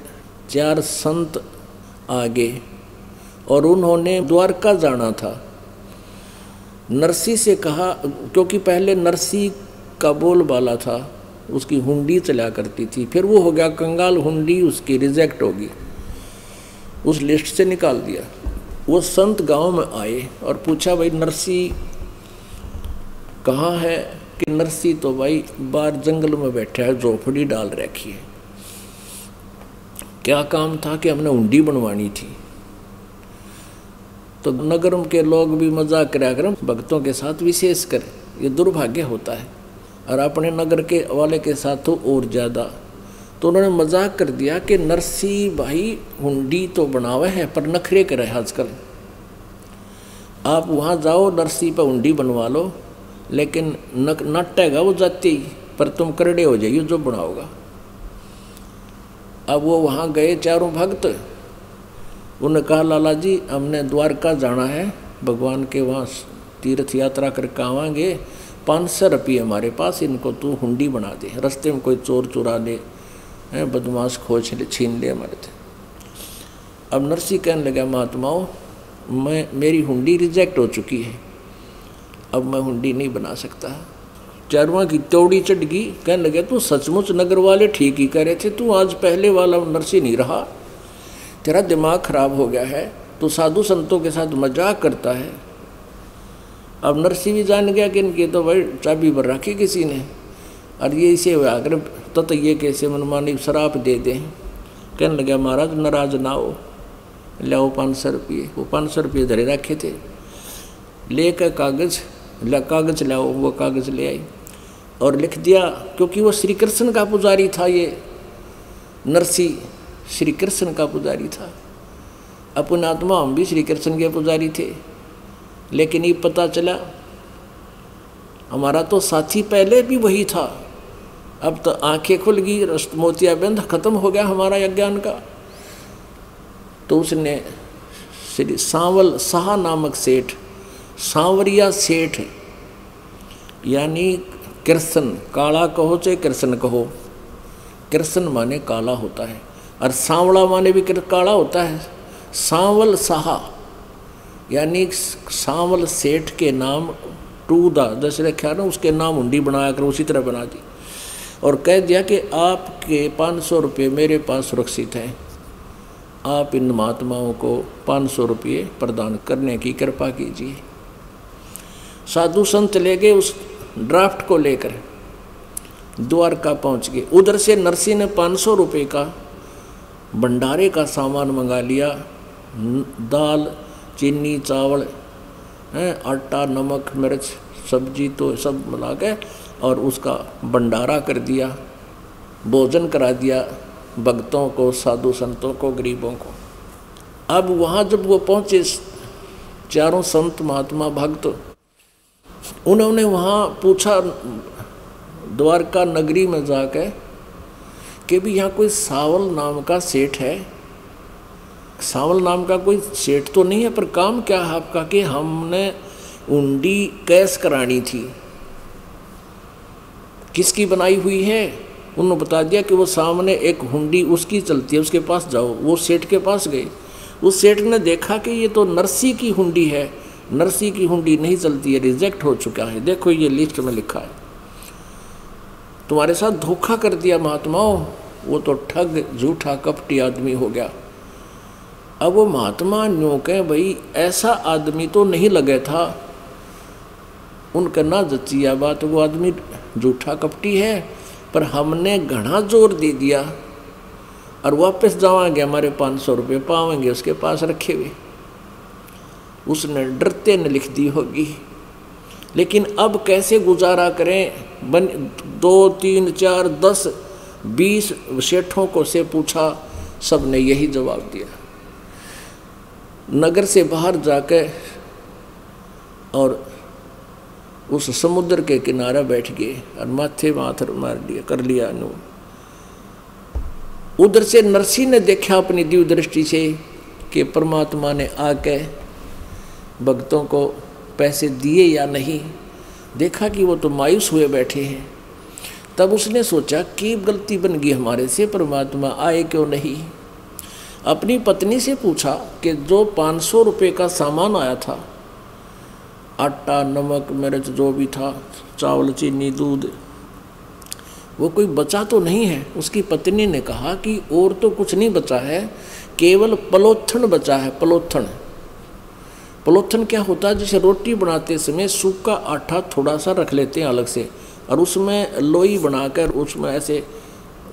4 संत आ गए और उन्होंने द्वारका जाना था। नरसी से कहा, क्योंकि पहले नरसी का बोलबाला था, उसकी हुंडी चला करती थी, फिर वो हो गया कंगाल, हुंडी उसकी रिजेक्ट होगी, उस लिस्ट से निकाल दिया। वो संत गांव में आए और पूछा भाई नरसी कहाँ है, कि नरसी तो भाई बाहर जंगल में बैठा है, झोपड़ी डाल रखी है। क्या काम था, कि हमने हुंडी बनवानी थी। तो नगर के लोग भी मजाक करा कर भक्तों के साथ विशेष कर, ये दुर्भाग्य होता है, और अपने नगर के वाले के साथ तो और ज़्यादा। तो उन्होंने मजाक कर दिया कि नरसी भाई हुंडी तो बनावे है पर नखरे करे आजकल, आप वहाँ जाओ नरसी पर हुंडी बनवा लो, लेकिन नटेगा वो जाते ही, पर तुम करड़े हो जाइए जो बनाओगा। अब वो वहाँ गए चारों भक्त, उन्होंने कहा लाला जी हमने द्वारका जाना है, भगवान के वहाँ तीर्थ यात्रा करके आवांगे, 500 रुपये हमारे पास, इनको तू हुंडी बना दे, रास्ते में कोई चोर चुरा ले, बदमाश खोज ले, छीन ले हमारे थे। अब नरसी कहने लगा महात्माओं मेरी हुंडी रिजेक्ट हो चुकी है, अब मैं हुंडी नहीं बना सकता। चारवां की तौड़ी चढ़ गई, कहने लगे तू सचमुच नगर वाले ठीक ही कह रहे थे, तू आज पहले वाला नरसी नहीं रहा, तेरा दिमाग खराब हो गया है, तू साधु संतों के साथ मजाक करता है। अब नरसी भी जान गया कि इनकी तो भाई चाबी भर रखी किसी ने, और ये इसे आकर तो ये कैसे मनमानी शराब दे दें। कहने लगे महाराज नाराज ना हो, लाओ 500 रुपये। वो 500 रुपये धरे रखे थे, लेकर कागज़ लाओ, वो कागज़ ले आई और लिख दिया, क्योंकि वो श्री कृष्ण का पुजारी था, ये नरसी श्री कृष्ण का पुजारी था। अपने आत्मा हम भी श्री कृष्ण के पुजारी थे, लेकिन ये पता चला हमारा तो साथी पहले भी वही था, अब तो आंखें खुल गई, मोतियाबिंद खत्म हो गया हमारा अज्ञान का। तो उसने श्री सांवल शाह नामक सेठ, सांवरिया सेठ, यानी कृष्ण, काला कहो चाहे कृष्ण कहो, कृष्ण माने काला होता है और सांवला माने भी काला होता है। सांवल शाह यानी सांवल सेठ के नाम टूदा जैसे रखा ना, उसके नाम हुंडी बनाया कर उसी तरह बना दी और कह दिया कि आपके 500 रुपये मेरे पास सुरक्षित हैं, आप इन महात्माओं को 500 रुपये प्रदान करने की कृपा कीजिए। साधु संत ले गए उस ड्राफ्ट को लेकर, द्वारका पहुंच गए। उधर से नरसी ने 500 रुपये का भंडारे का सामान मंगा लिया, दाल चीनी चावल आटा नमक मिर्च सब्जी तो सब मिला के, और उसका भंडारा कर दिया, भोजन करा दिया भक्तों को, साधु संतों को, गरीबों को। अब वहाँ जब वो पहुँचे चारों संत महात्मा भक्त, उन्होंने वहाँ पूछा द्वारका नगरी में जाकर कि भी यहाँ कोई सावल नाम का सेठ है। सावल नाम का कोई सेठ तो नहीं है, पर काम क्या है आपका? कि हमने हुंडी कैश करानी थी। किसकी बनाई हुई है? उन्होंने बता दिया कि वो सामने एक हुंडी उसकी चलती है, उसके पास जाओ। वो सेठ के पास गए, उस सेठ ने देखा कि ये तो नरसी की हुंडी है, नरसी की हुंडी नहीं चलती है, रिजेक्ट हो चुका है, देखो ये लिस्ट में लिखा है, तुम्हारे साथ धोखा कर दिया महात्माओं। वो तो ठग झूठा कपटी आदमी हो गया। अब वो महात्मा न्यों कहे भाई ऐसा आदमी तो नहीं लगे था, उनका ना जचिया बात, वो आदमी झूठा कपटी है, पर हमने घना जोर दे दिया और वापस जावांगे, हमारे 500 रुपये पावेंगे उसके पास रखे हुए। उसने डरते ने लिख दी होगी, लेकिन अब कैसे गुजारा करें? 2 3 4 10 20 सेठों को से पूछा, सब ने यही जवाब दिया। नगर से बाहर जाकर और उस समुद्र के किनारे बैठ गए और माथे माथर मार लिया, कर लिया अनु। उधर से नरसी ने देखा अपनी दिव्य दृष्टि से कि परमात्मा ने आके भक्तों को पैसे दिए या नहीं। देखा कि वो तो मायूस हुए बैठे हैं। तब उसने सोचा कि गलती बन गई हमारे से, परमात्मा आए क्यों नहीं। अपनी पत्नी से पूछा कि जो 500 रुपये का सामान आया था, आटा नमक मिर्च जो भी था, चावल चीनी दूध, वो कोई बचा तो नहीं है? उसकी पत्नी ने कहा कि और तो कुछ नहीं बचा है, केवल पलोथन बचा है। पलोथन, पलोथन क्या होता है? जैसे रोटी बनाते समय सूखा आटा थोड़ा सा रख लेते हैं अलग से, और उसमें लोई बनाकर उसमें ऐसे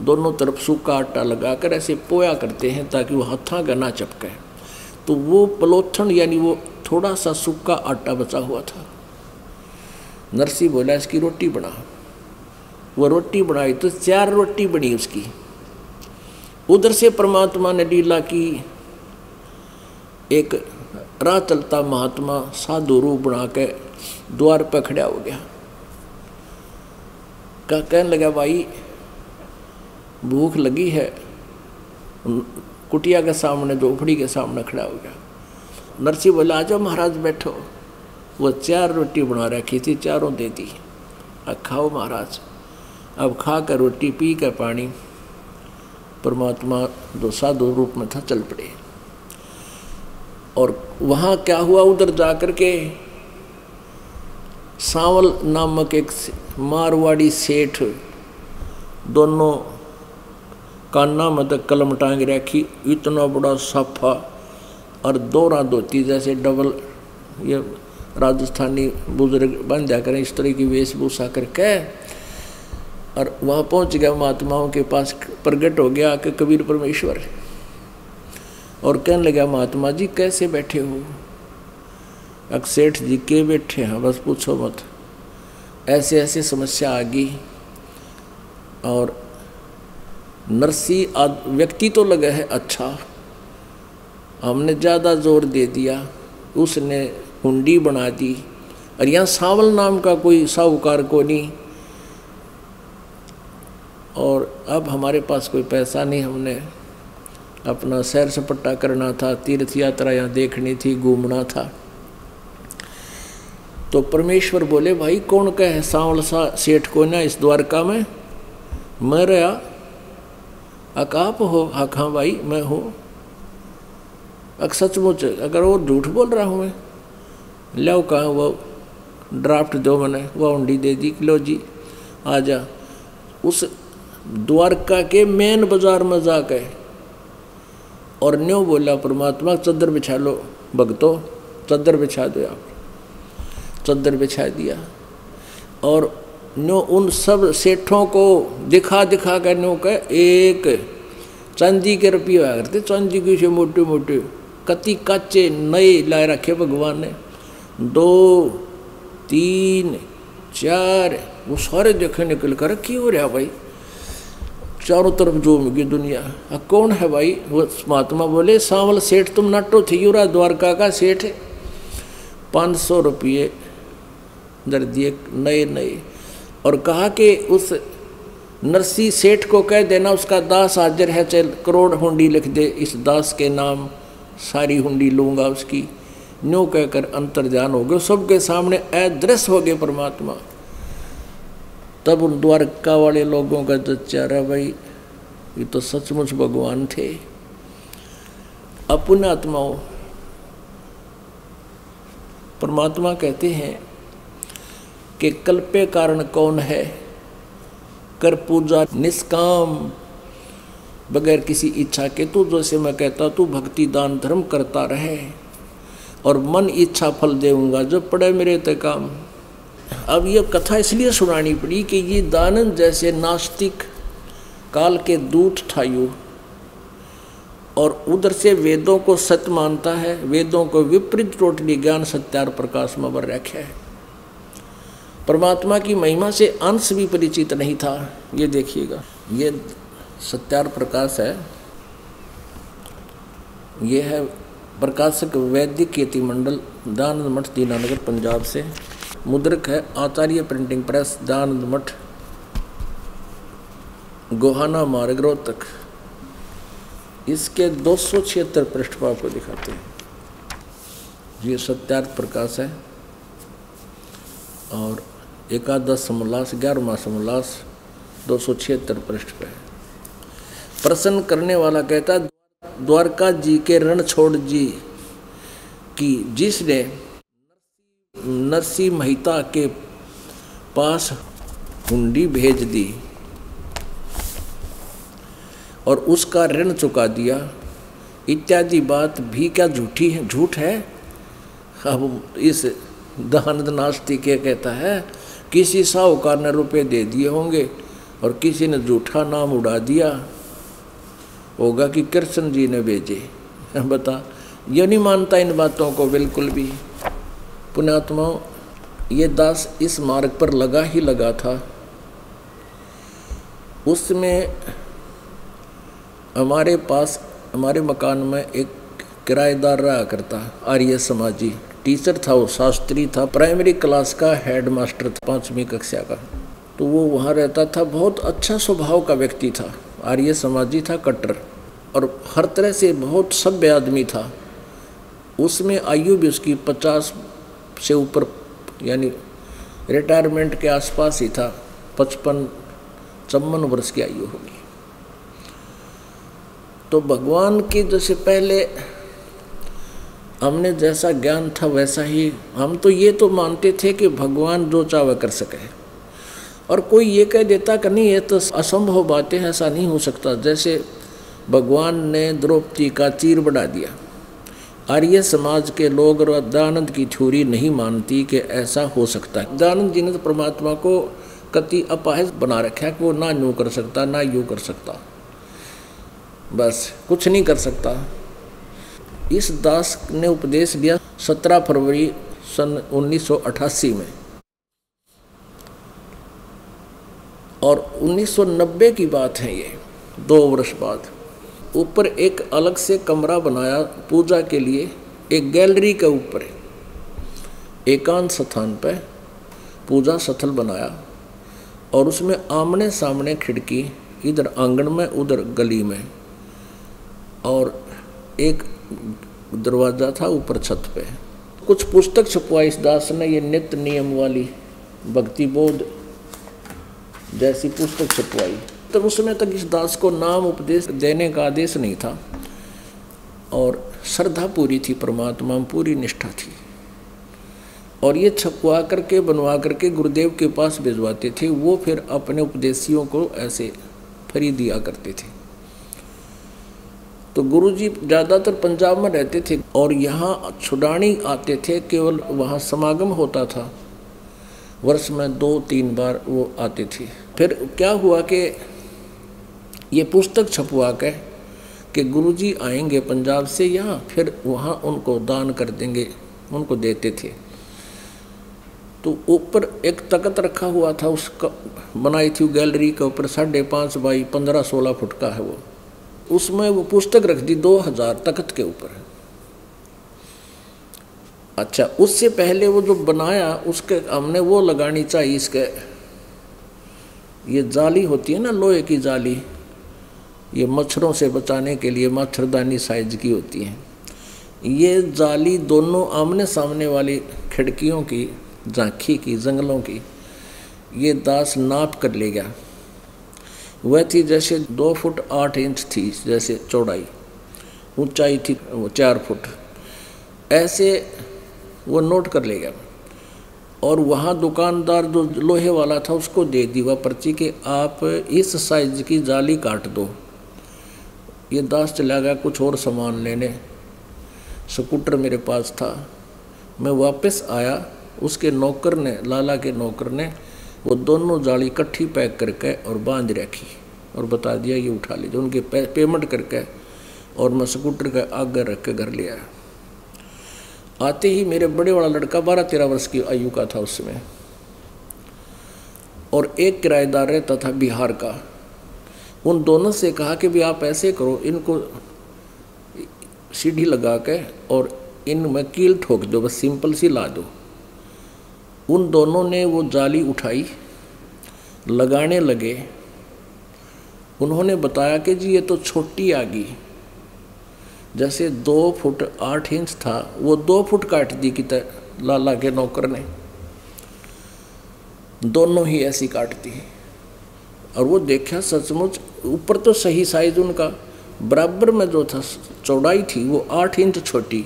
दोनों तरफ सूखा आटा लगाकर ऐसे पोया करते हैं ताकि वो हाथों का ना चपके। तो वो पलोथन यानी वो थोड़ा सा सूखा आटा बचा हुआ था। नरसिंह बोला इसकी रोटी बना। वो रोटी बनाई तो 4 रोटी बनी उसकी। उधर से परमात्मा ने लीला की, एक राह चलता महात्मा साधु रूप बना के द्वार पर खड़ा हो गया। कहने लगा भाई भूख लगी है। कुटिया के सामने, झोपड़ी के सामने खड़ा हो गया। नरसिंह बोला आ जाओ महाराज बैठो। वो 4 रोटी बना रखी थी, चारों दे दी। अब खाओ महाराज। अब खा कर रोटी पी कर पानी, परमात्मा जो साधु रूप में था चल पड़े। और वहाँ क्या हुआ, उधर जाकर के सांवल नामक एक मारवाड़ी सेठ, दोनों कान्ना में तक कलम टांग रखी, इतना बड़ा साफा और दोहरा धोती जैसे डबल, ये राजस्थानी बुजुर्ग बांधा करें इस तरह की वेशभूषा करके। और वहाँ पहुँच गया, महात्माओं के पास प्रकट हो गया कि कबीर परमेश्वर। और कहने लगा महात्मा जी कैसे बैठे हो? अब सेठ जी के बैठे हैं, बस पूछो मत, ऐसे ऐसे समस्या आ गई। और नरसिंह व्यक्ति तो लगा है अच्छा, हमने ज़्यादा जोर दे दिया, उसने हुंडी बना दी। और यहाँ सांवल नाम का कोई साहूकार को नहीं, और अब हमारे पास कोई पैसा नहीं, हमने अपना सैर सपट्टा करना था, तीर्थ यात्रा यहाँ देखनी थी, घूमना था। तो परमेश्वर बोले भाई कौन का है सांवल सा सेठ को ना इस द्वारका में? मैं रहा। अक आप हो? हाँ हाँ भाई मैं हूँ। अक सचमुच? अगर वो झूठ बोल रहा हूँ मैं? लो कहाँ वो ड्राफ्ट दो, मैंने वो हुंडी दे दी, लो जी आ जा। उस द्वारका के मेन बाजार में जाके और न्यों बोला परमात्मा चद्दर बिछा लो भगतो, चद्दर बिछा दो आप। चद्दर बिछा दिया और न्यों उन सब सेठों को दिखा दिखा कर न्यों का एक चांदी के रुपये आया करते, चांदी के से मोटे मोटे कति काचे नए लाए रखे भगवान ने, 2 3 4 वो सारे देखे निकल कर क्यों हो रहा भाई, चारों तरफ झूम गई दुनिया। कौन है भाई? वो महात्मा बोले सांवल सेठ तुम नाटो थे, यूरा द्वारका का सेठ है। 500 रुपये दर दिए नए नए, और कहा कि उस नरसिंह सेठ को कह देना उसका दास हाजिर है, चल करोड़ हुंडी लिख दे, इस दास के नाम सारी हुंडी लूँगा उसकी। न्यों कहकर अंतर्ध्यान हो गए, सबके सामने अदृश्य हो गए परमात्मा। तब उन द्वारका वाले लोगों का जच्चारा भाई ये तो सचमुच भगवान थे। अपने आत्माओं परमात्मा कहते हैं कि कल्पे कारण कौन है, कर पूजा निष्काम बगैर किसी इच्छा के। तू जैसे मैं कहता तू भक्ति दान धर्म करता रहे और मन इच्छा फल देऊंगा जब पड़े मेरे ते काम। अब ये कथा इसलिए सुनानी पड़ी कि ये दानंद जैसे नास्तिक काल के दूत था यू, और उधर से वेदों को सत्य मानता है, वेदों को विपरीत टोटली ज्ञान सत्यार प्रकाश में बर रखा है। परमात्मा की महिमा से अंश भी परिचित नहीं था। ये देखिएगा, ये सत्यार प्रकाश है, ये है प्रकाशक वैदिक यति मंडल, दयानंद मठ दीनानगर पंजाब से। मुद्रक है आचार्य प्रिंटिंग प्रेस, दयानंद मठ, गोहाना मार्ग रोहतक। इसके 276 पृष्ठ पर आपको दिखाते हैं। ये सत्यार्थ प्रकाश है और एकादश समोल्लास 11वां समोल्लास 276 पृष्ठ पे। प्रसन्न करने वाला कहता द्वारका जी के रण छोड़ जी की, जिसने नरसिंह मेहता के पास हुंडी भेज दी और उसका ऋण चुका दिया, इत्यादि बात भी क्या झूठी है? झूठ है। अब इस दयानंद नास्तिक के कहता है किसी साहूकार ने रुपए दे दिए होंगे और किसी ने झूठा नाम उड़ा दिया होगा कि कृष्ण जी ने भेजे। बता ये नहीं मानता इन बातों को बिल्कुल भी। पुण्यात्माओं, ये दास इस मार्ग पर लगा ही लगा था। उसमें हमारे पास, हमारे मकान में एक किराएदार रहा करता, आर्य समाजी टीचर था, वो शास्त्री था, प्राइमरी क्लास का हेड मास्टर था, 5वीं कक्षा का। तो वो वहाँ रहता था। बहुत अच्छा स्वभाव का व्यक्ति था, आर्य समाजी था, कट्टर, और हर तरह से बहुत सभ्य आदमी था। उसमें आयु भी उसकी 50 से ऊपर, यानी रिटायरमेंट के आसपास ही था। 55-54 वर्ष की आयु होगी। तो भगवान की जैसे पहले हमने जैसा ज्ञान था वैसा ही हम तो ये तो मानते थे कि भगवान जो चाहे कर सके, और कोई ये कह देता कि नहीं ये तो असंभव बातें हैं, ऐसा नहीं हो सकता। जैसे भगवान ने द्रौपदी का चीर बढ़ा दिया। आर्य समाज के लोग और दयानंद की थ्योरी नहीं मानती कि ऐसा हो सकता है। दयानंद जी ने तो परमात्मा को कति अपाहिज बना रखा है कि वो ना यूँ कर सकता, ना यूँ कर सकता, बस कुछ नहीं कर सकता। इस दास ने उपदेश दिया 17 फरवरी सन 1988 में, और 1990 की बात है ये, 2 वर्ष बाद। ऊपर एक अलग से कमरा बनाया पूजा के लिए, एक गैलरी के ऊपर एकांत स्थान पे पूजा स्थल बनाया, और उसमें आमने सामने खिड़की, इधर आंगन में उधर गली में, और एक दरवाज़ा था ऊपर छत पे। कुछ पुस्तक छपवाई इस दास ने, ये नित्य नियम वाली भक्ति बोध जैसी पुस्तक छपवाई। तो उस समय तक इस दास को नाम उपदेश देने का आदेश नहीं था, और श्रद्धा पूरी थी, परमात्मा में पूरी निष्ठा थी। और ये छपवा करके बनवा करके गुरुदेव के पास भिजवाते थे। वो फिर अपने उपदेशियों को ऐसे फ्री दिया करते थे। तो गुरुजी ज़्यादातर पंजाब में रहते थे, और यहाँ छुड़ानी आते थे, केवल वहाँ समागम होता था, वर्ष में 2-3 बार वो आते थे। फिर क्या हुआ कि ये पुस्तक छपवा के कि गुरुजी आएंगे पंजाब से यहाँ, फिर वहाँ उनको दान कर देंगे, उनको देते थे। तो ऊपर एक तख्त रखा हुआ था, उसका बनाई थी गैलरी के ऊपर, 5.5 बाई 15-16 फुट का है वो। उसमें वो पुस्तक रख दी 2000 तख्त के ऊपर। अच्छा, उससे पहले वो जो बनाया उसके हमने वो लगानी चाहिए, इसके ये जाली होती है ना, लोहे की जाली, ये मच्छरों से बचाने के लिए मच्छरदानी साइज की होती है। ये जाली दोनों आमने सामने वाली खिड़कियों की, झांकी की, जंगलों की, ये दास नाप कर ले गया। वह थी जैसे 2 फुट 8 इंच थी, जैसे चौड़ाई, ऊंचाई थी 4 फुट, ऐसे वो नोट कर ले गया। और वहाँ दुकानदार जो लोहे वाला था उसको दे दी वह पर्ची कि आप इस साइज की जाली काट दो। ये दास चला गया कुछ और सामान लेने। स्कूटर मेरे पास था, मैं वापस आया, उसके नौकर ने, लाला के नौकर ने वो दोनों जाली इकट्ठी पैक करके और बांध रखी और बता दिया ये उठा लीजिए। उनके पेमेंट करके और मैं स्कूटर का आगे रख के घर ले आया। आते ही मेरे बड़े वाला लड़का 12-13 वर्ष की आयु का था उसमें, और एक किराएदार रहता था बिहार का। उन दोनों से कहा कि भी आप ऐसे करो, इनको सीढ़ी लगा के और इनमें कील ठोक दो, बस सिंपल सी ला दो। उन दोनों ने वो जाली उठाई, लगाने लगे। उन्होंने बताया कि जी ये तो छोटी आ गई, जैसे 2 फुट 8 इंच था वो 2 फुट काट दी कि लाला के नौकर ने, दोनों ही ऐसी काट दी। और वो देखा सचमुच ऊपर तो सही साइज उनका, बराबर में जो था चौड़ाई थी वो 8 इंच छोटी।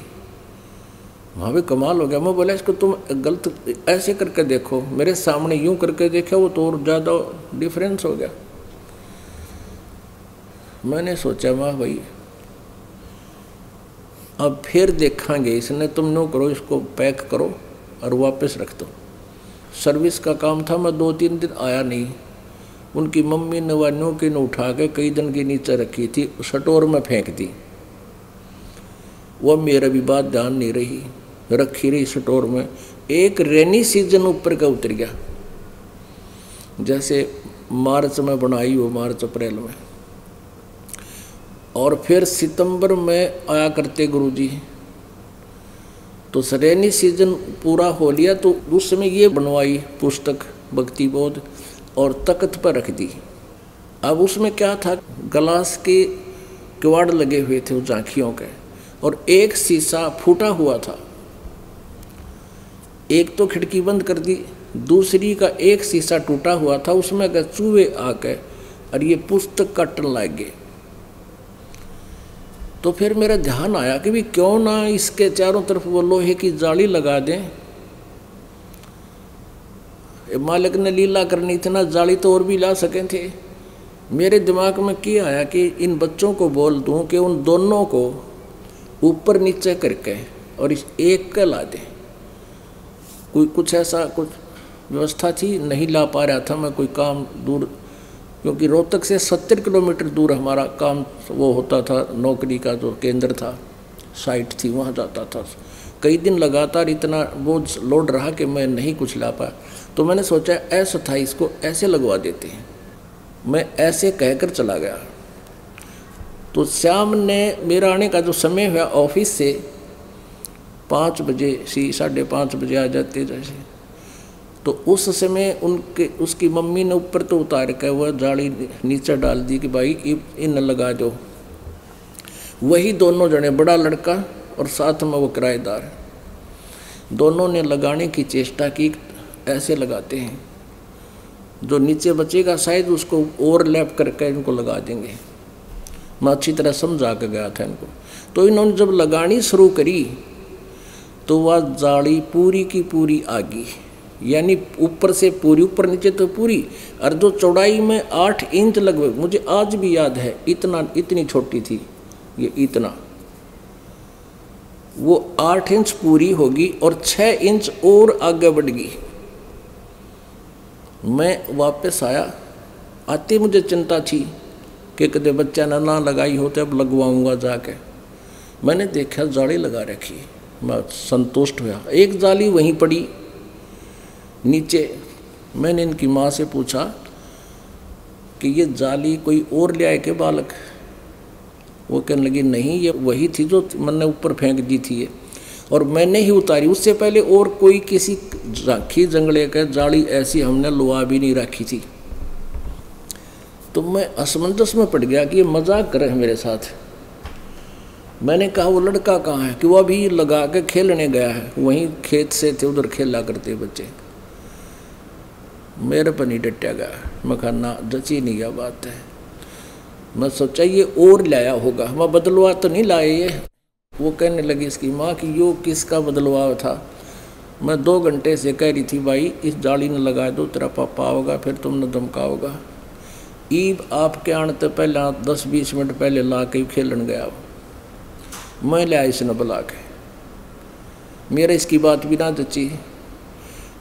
वहाँ भी कमाल हो गया। मैं बोला इसको तुम गलत ऐसे करके देखो, मेरे सामने यूं करके देखा वो तो और ज़्यादा डिफरेंस हो गया। मैंने सोचा वाह भाई अब फिर देखेंगे, इसने तुम नो करो, इसको पैक करो और वापस रख दो। सर्विस का काम था, मैं 2-3 दिन आया नहीं। उनकी मम्मी ने वानियों की ने उठा के कई दिन के नीचे रखी थी, स्टोर में फेंक दी। वह मेरा भी बात ध्यान नहीं रही, रखी रही स्टोर में। एक रेनी सीजन ऊपर का उतर गया, जैसे मार्च में बनाई हो, मार्च अप्रैल में, और फिर सितंबर में आया करते गुरुजी। तो रेनी सीजन पूरा हो लिया तो उस समय ये बनवाई पुस्तक भक्ति बोध और तख्त पर रख दी। अब उसमें क्या था, ग्लास के किवाड़ लगे हुए थे उस झांकियों के, और एक शीशा फूटा हुआ था। एक तो खिड़की बंद कर दी, दूसरी का एक शीशा टूटा हुआ था, उसमें अगर चूहे आके और ये पुस्तक काटने लग गए। तो फिर मेरा ध्यान आया कि भी क्यों ना इसके चारों तरफ वो लोहे की जाली लगा दें। मालिक ने लीला करनी थी ना, जाली तो और भी ला सके थे। मेरे दिमाग में क्या आया कि इन बच्चों को बोल दूं कि उन दोनों को ऊपर नीचे करके और इस एक का ला दें। कुछ ऐसा कुछ व्यवस्था थी, नहीं ला पा रहा था मैं, कोई काम दूर, क्योंकि रोहतक से 70 किलोमीटर दूर हमारा काम वो होता था, नौकरी का जो केंद्र था, साइट थी, वहाँ जाता था। कई दिन लगातार इतना बोझ लोड रहा कि मैं नहीं कुछ ला पाया। तो मैंने सोचा ऐसा था, इसको ऐसे लगवा देते हैं। मैं ऐसे कहकर चला गया। तो शाम ने मेरा आने का जो समय हुआ ऑफिस से 5 बजे से 5:30 बजे आ जाते जैसे, तो उस समय उसकी मम्मी ने ऊपर तो उतार के वह जाली नीचे डाल दी कि भाई इन लगा दो। वही दोनों जने, बड़ा लड़का और साथ में वो किराएदार, दोनों ने लगाने की चेष्टा की। ऐसे लगाते हैं, जो नीचे बचेगा शायद उसको ओवरलैप करके इनको लगा देंगे। मैं अच्छी तरह समझा के गया था इनको। तो इन्होंने जब लगानी शुरू करी तो वह जाली पूरी की पूरी आ गई, यानी ऊपर से पूरी, ऊपर नीचे तो पूरी, और जो चौड़ाई में 8 इंच लगभग, मुझे आज भी याद है, इतनी छोटी थी ये, इतना, वो 8 इंच पूरी होगी और 6 इंच और आगे बढ़ गई। मैं वापस आया, आते मुझे चिंता थी कि कदे बच्चा ना लगाई हो तो अब लगवाऊंगा जाके। मैंने देखा जाली लगा रखी, मैं संतुष्ट हुआ। एक जाली वहीं पड़ी नीचे। मैंने इनकी माँ से पूछा कि ये जाली कोई और ले आए के बालक? वो कहने लगी नहीं, ये वही थी जो मैंने ऊपर फेंक दी थी ये, और मैंने ही उतारी। उससे पहले और कोई किसी झांकी जंगले का जाली ऐसी हमने लुआ भी नहीं रखी थी। तो मैं असमंजस में पड़ गया कि ये मजाक कर रहे हैं मेरे साथ। मैंने कहा वो लड़का कहाँ है? कि वो अभी लगा के खेलने गया है, वहीं खेत से थे उधर खेला करते बच्चे। मेरे पर नहीं डटा गया। मैं कहा ना, जची नहीं गया बात है। मैं सोचा ये और लाया होगा, मैं बदलवा तो नहीं लाए ये। वो कहने लगी इसकी माँ कि यो किसका बदलवा था। मैं 2 घंटे से कह रही थी भाई इस जाली ने लगा दो, तेरा पापा होगा फिर तुमने धमकाओगा। ईब आपके आने तो पहले 10-20 मिनट पहले ला के खेलन गया। मैं लिया इसने बुला के, मेरा इसकी बात भी ना जची।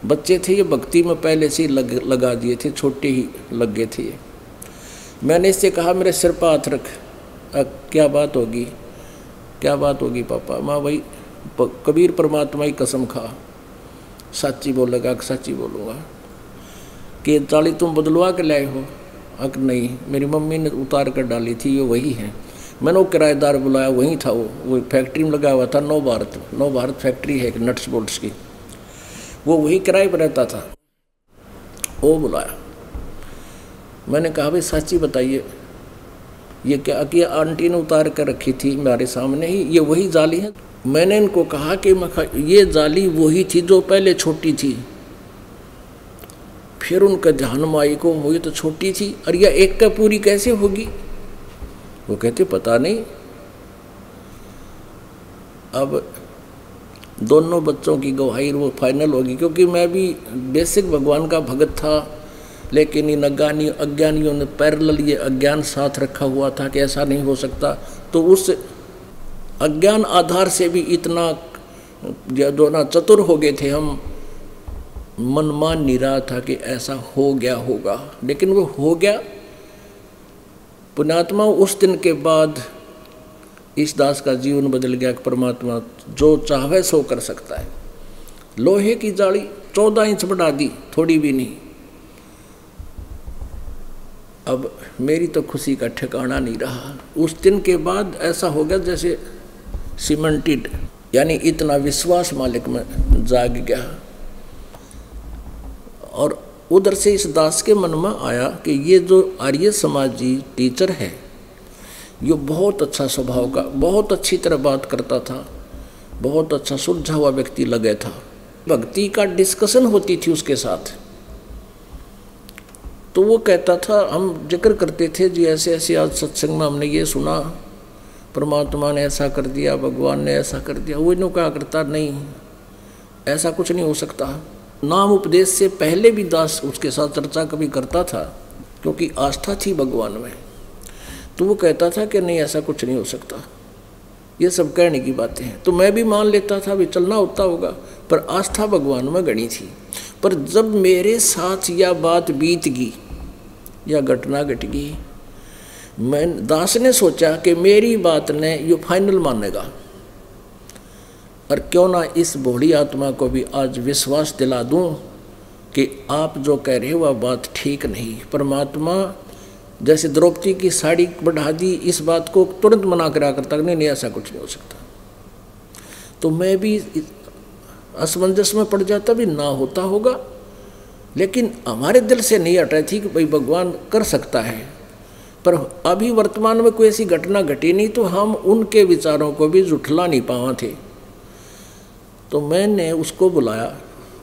बच्चे थे ये, भक्ति में पहले से ही लगा दिए थे, छोटे ही लग गए थे ये। मैंने इससे कहा मेरे सिर पर हाथ रख, क्या बात होगी, क्या बात होगी पापा? माँ भाई कबीर परमात्मा की कसम खा, सच्ची बोलेगा कि सच्ची बोलूँगा कि जाली तुम बदलवा के लाए हो? अक नहीं, मेरी मम्मी ने उतार कर डाली थी, ये वही है। मैंने वो किराएदार बुलाया, वहीं था वो फैक्ट्री में लगा हुआ था, नव भारत फैक्ट्री है एक नट्स बोल्ट्स की, वो वही किराए पर रहता था। वो बुलाया, मैंने कहा भाई सच्ची बताइए ये क्या कि आंटी ने उतार कर रखी थी मेरे सामने ही, ये वही जाली है? मैंने इनको कहा कि ये जाली वही थी जो पहले छोटी थी। फिर उनका ध्यान माई को हो, ये तो छोटी थी और यह एक का पूरी कैसे होगी? वो कहते पता नहीं। अब दोनों बच्चों की गवाही वो फाइनल होगी, क्योंकि मैं भी बेसिक भगवान का भगत था, लेकिन इन अज्ञानियों ने पैरेलल ये अज्ञान साथ रखा हुआ था कि ऐसा नहीं हो सकता। तो उस अज्ञान आधार से भी इतना जो ना चतुर हो गए थे हम, मन मान नहीं रहा था कि ऐसा हो गया होगा, लेकिन वो हो गया। पुण्यात्मा उस दिन के बाद इस दास का जीवन बदल गया कि परमात्मा जो चाहे सो कर सकता है। लोहे की जाली 14 इंच बढ़ा दी, थोड़ी भी नहीं। अब मेरी तो खुशी का ठिकाना नहीं रहा। उस दिन के बाद ऐसा हो गया जैसे सीमेंटेड, यानी इतना विश्वास मालिक में जाग गया। और उधर से इस दास के मन में आया कि ये जो आर्य समाजी टीचर है, ये बहुत अच्छा स्वभाव का, बहुत अच्छी तरह बात करता था, बहुत अच्छा सुलझा हुआ व्यक्ति लगे था। भक्ति का डिस्कशन होती थी उसके साथ। तो वो कहता था, हम जिक्र करते थे जी ऐसे ऐसे आज सत्संग में हमने ये सुना, परमात्मा ने ऐसा कर दिया, भगवान ने ऐसा कर दिया। वो इन्हों क्या करता, नहीं ऐसा कुछ नहीं हो सकता। नाम उपदेश से पहले भी दास उसके साथ चर्चा कभी करता था, क्योंकि आस्था थी भगवान में। तो वो कहता था कि नहीं ऐसा कुछ नहीं हो सकता, ये सब कहने की बातें हैं। तो मैं भी मान लेता था भी चलना होता होगा, पर आस्था भगवान में गणी थी। पर जब मेरे साथ यह बात बीत गई या घटना घट गई, मैं दास ने सोचा कि मेरी बात ने ये फाइनल मानेगा, और क्यों ना इस भोली आत्मा को भी आज विश्वास दिला दूं कि आप जो कह रहे हो वह बात ठीक नहीं। परमात्मा जैसे द्रौपदी की साड़ी बढ़ा दी, इस बात को तुरंत मना करा करता, नहीं ऐसा कुछ नहीं हो सकता। तो मैं भी असमंजस में पड़ जाता, भी ना होता होगा, लेकिन हमारे दिल से नहीं हटा थी कि भाई भगवान कर सकता है। पर अभी वर्तमान में कोई ऐसी घटना घटी नहीं, तो हम उनके विचारों को भी जुठला नहीं पावा थे। तो मैंने उसको बुलाया,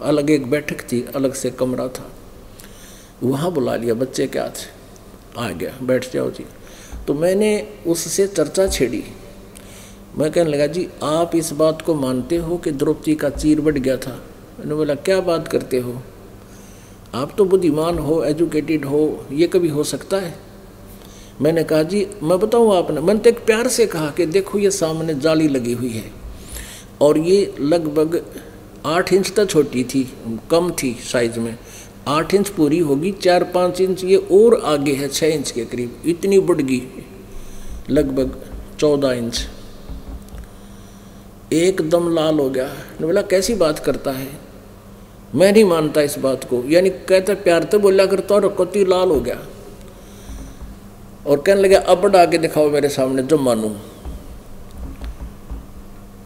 अलग एक बैठक थी, अलग से कमरा था, वहाँ बुला लिया, बच्चे के हाथ आ गया, बैठ जाओ जी। तो मैंने उससे चर्चा छेड़ी। मैं कहने लगा, जी आप इस बात को मानते हो कि द्रौपदी का चीर बढ़ गया था? मैंने बोला, क्या बात करते हो, आप तो बुद्धिमान हो, एजुकेटेड हो, ये कभी हो सकता है? मैंने कहा, जी मैं बताऊँ आपने, मैंने तो एक प्यार से कहा कि देखो ये सामने जाली लगी हुई है, और ये लगभग 8 इंच तक छोटी थी, कम थी साइज में, 8 इंच पूरी होगी, 4-5 इंच ये और आगे है, 6 इंच के करीब, इतनी बढ़ गई, लगभग 14 इंच। एकदम लाल हो गया। ने बोला, कैसी बात करता है, मैं नहीं मानता इस बात को। यानी कहता प्यार तो बोला करता, और कति लाल हो गया, और कहने लगा, अब बढ़ा के दिखाओ मेरे सामने जो मानूं।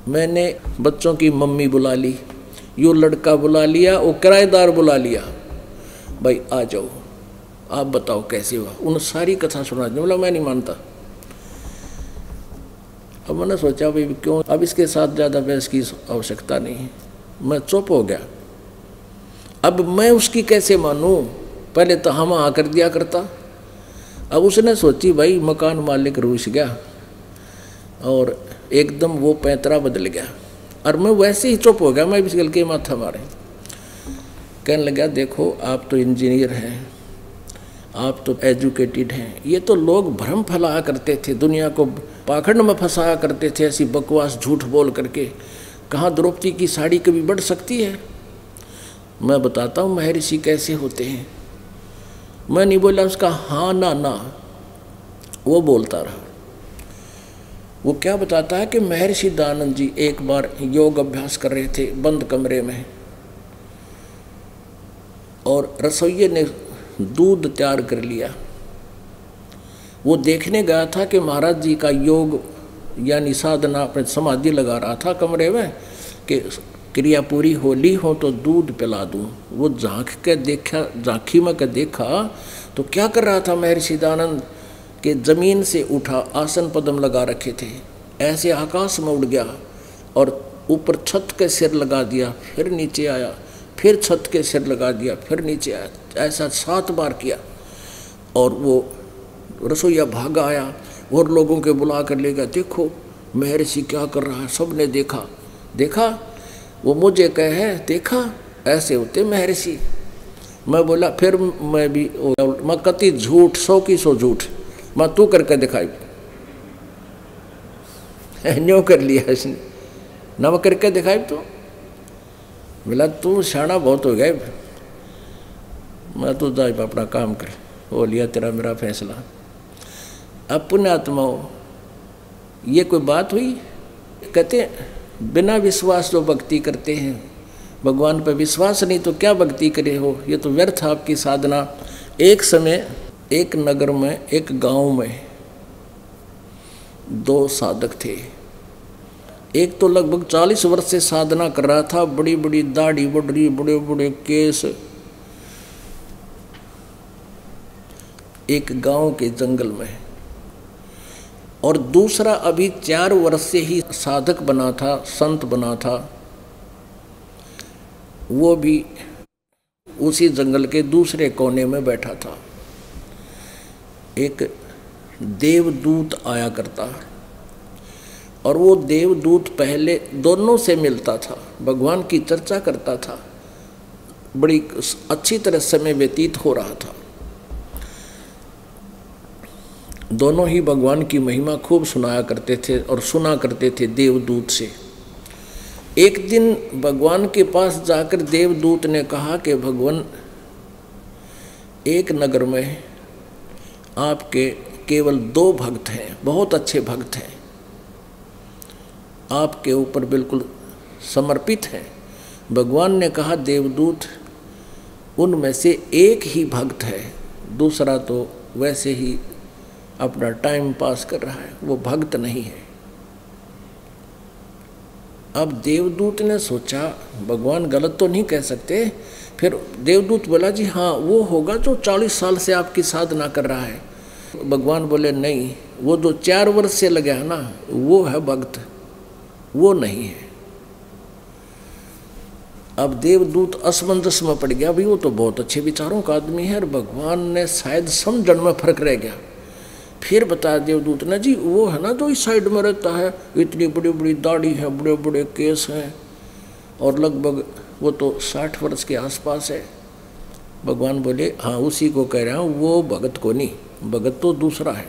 मैंने बच्चों की मम्मी बुला ली, यो लड़का बुला लिया, वो किराएदार बुला लिया, भाई आ जाओ, आप बताओ कैसे हुआ। उन सारी कथा सुना दी। बोला, मैं नहीं मानता। अब मैंने सोचा भाई क्यों, अब इसके साथ ज़्यादा बहस की आवश्यकता नहीं। मैं चुप हो गया। अब मैं उसकी कैसे मानूं, पहले तो हम आकर दिया करता। अब उसने सोची भाई मकान मालिक रूस गया, और एकदम वो पैंतरा बदल गया, और मैं वैसे ही चुप हो गया। मैं भी के माथा मारे। कहने लगा, देखो आप तो इंजीनियर हैं, आप तो एजुकेटेड हैं, ये तो लोग भ्रम फैलाया करते थे, दुनिया को पाखंड में फंसाया करते थे ऐसी बकवास झूठ बोल करके। कहाँ द्रौपदी की साड़ी कभी बढ़ सकती है? मैं बताता हूँ महर्षि कैसे होते हैं। मैं नहीं बोला उसका हाँ ना ना, वो बोलता रहा। वो क्या बताता है कि महर्षि दयानंद जी एक बार योग अभ्यास कर रहे थे बंद कमरे में, और रसोइये ने दूध तैयार कर लिया। वो देखने गया था कि महाराज जी का योग यानी साधना अपने समाधि लगा रहा था कमरे में, कि क्रिया पूरी होली हो तो दूध पिला दूं। वो झांक के देखा, झांकी में के देखा तो क्या कर रहा था महर्षि दयानंद के जमीन से उठा, आसन पद्म लगा रखे थे, ऐसे आकाश में उड़ गया, और ऊपर छत के सिर लगा दिया, फिर नीचे आया, फिर छत के सिर लगा दिया, फिर नीचे आया, ऐसा 7 बार किया। और वो रसोईया भागा आया और लोगों के बुला कर ले गया, देखो महर्षि क्या कर रहा है। सब ने देखा, देखा, वो मुझे कहे देखा ऐसे होते महर्षि। मैं बोला फिर मैं भी, मैं कति झूठ, 100 की 100 झूठ, मैं तू करके दिखाई। न्यों कर लिया इसने, ना मैं करके दिखाई। तो बोला तू शाना बहुत हो गया, मैं तो जाए अपना काम कर, हो लिया तेरा मेरा फैसला। अब पुण्यात्माओं, ये कोई बात हुई? कहते हैं बिना विश्वास जो भक्ति करते हैं, भगवान पर विश्वास नहीं तो क्या भक्ति करे हो, ये तो व्यर्थ आपकी साधना। एक समय एक नगर में, एक गांव में 2 साधक थे। एक तो लगभग 40 वर्ष से साधना कर रहा था, बड़ी बड़ी दाढ़ी बढ़ रही, बड़े बड़े केस, एक गांव के जंगल में। और दूसरा अभी 4 वर्ष से ही साधक बना था, संत बना था, वो भी उसी जंगल के दूसरे कोने में बैठा था। एक देवदूत आया करता और वो देवदूत पहले दोनों से मिलता था, भगवान की चर्चा करता था, बड़ी अच्छी तरह समय व्यतीत हो रहा था। दोनों ही भगवान की महिमा खूब सुनाया करते थे और सुना करते थे देवदूत से। एक दिन भगवान के पास जाकर देवदूत ने कहा कि भगवान, एक नगर में आपके केवल 2 भक्त हैं, बहुत अच्छे भक्त हैं, आपके ऊपर बिल्कुल समर्पित हैं। भगवान ने कहा देवदूत, उनमें से एक ही भक्त है, दूसरा तो वैसे ही अपना टाइम पास कर रहा है, वो भक्त नहीं है। अब देवदूत ने सोचा भगवान गलत तो नहीं कह सकते। फिर देवदूत बोला जी हाँ, वो होगा जो 40 साल से आपकी साधना कर रहा है। भगवान बोले नहीं, वो जो 4 वर्ष से लगा है ना, वो है भक्त, वो नहीं है। अब देवदूत असमंजस में पड़ गया, भाई वो तो बहुत अच्छे विचारों का आदमी है, और भगवान ने शायद समझण में फर्क रह गया। फिर बताया देवदूत ने, जी वो है ना जो इस साइड में रहता है, इतनी बड़ी बड़ी दाढ़ी है, बड़े बड़े केस हैं, और लगभग वो तो 60 वर्ष के आसपास है। भगवान बोले हाँ, उसी को कह रहा हूँ, वो भगत को नहीं, भगत तो दूसरा है।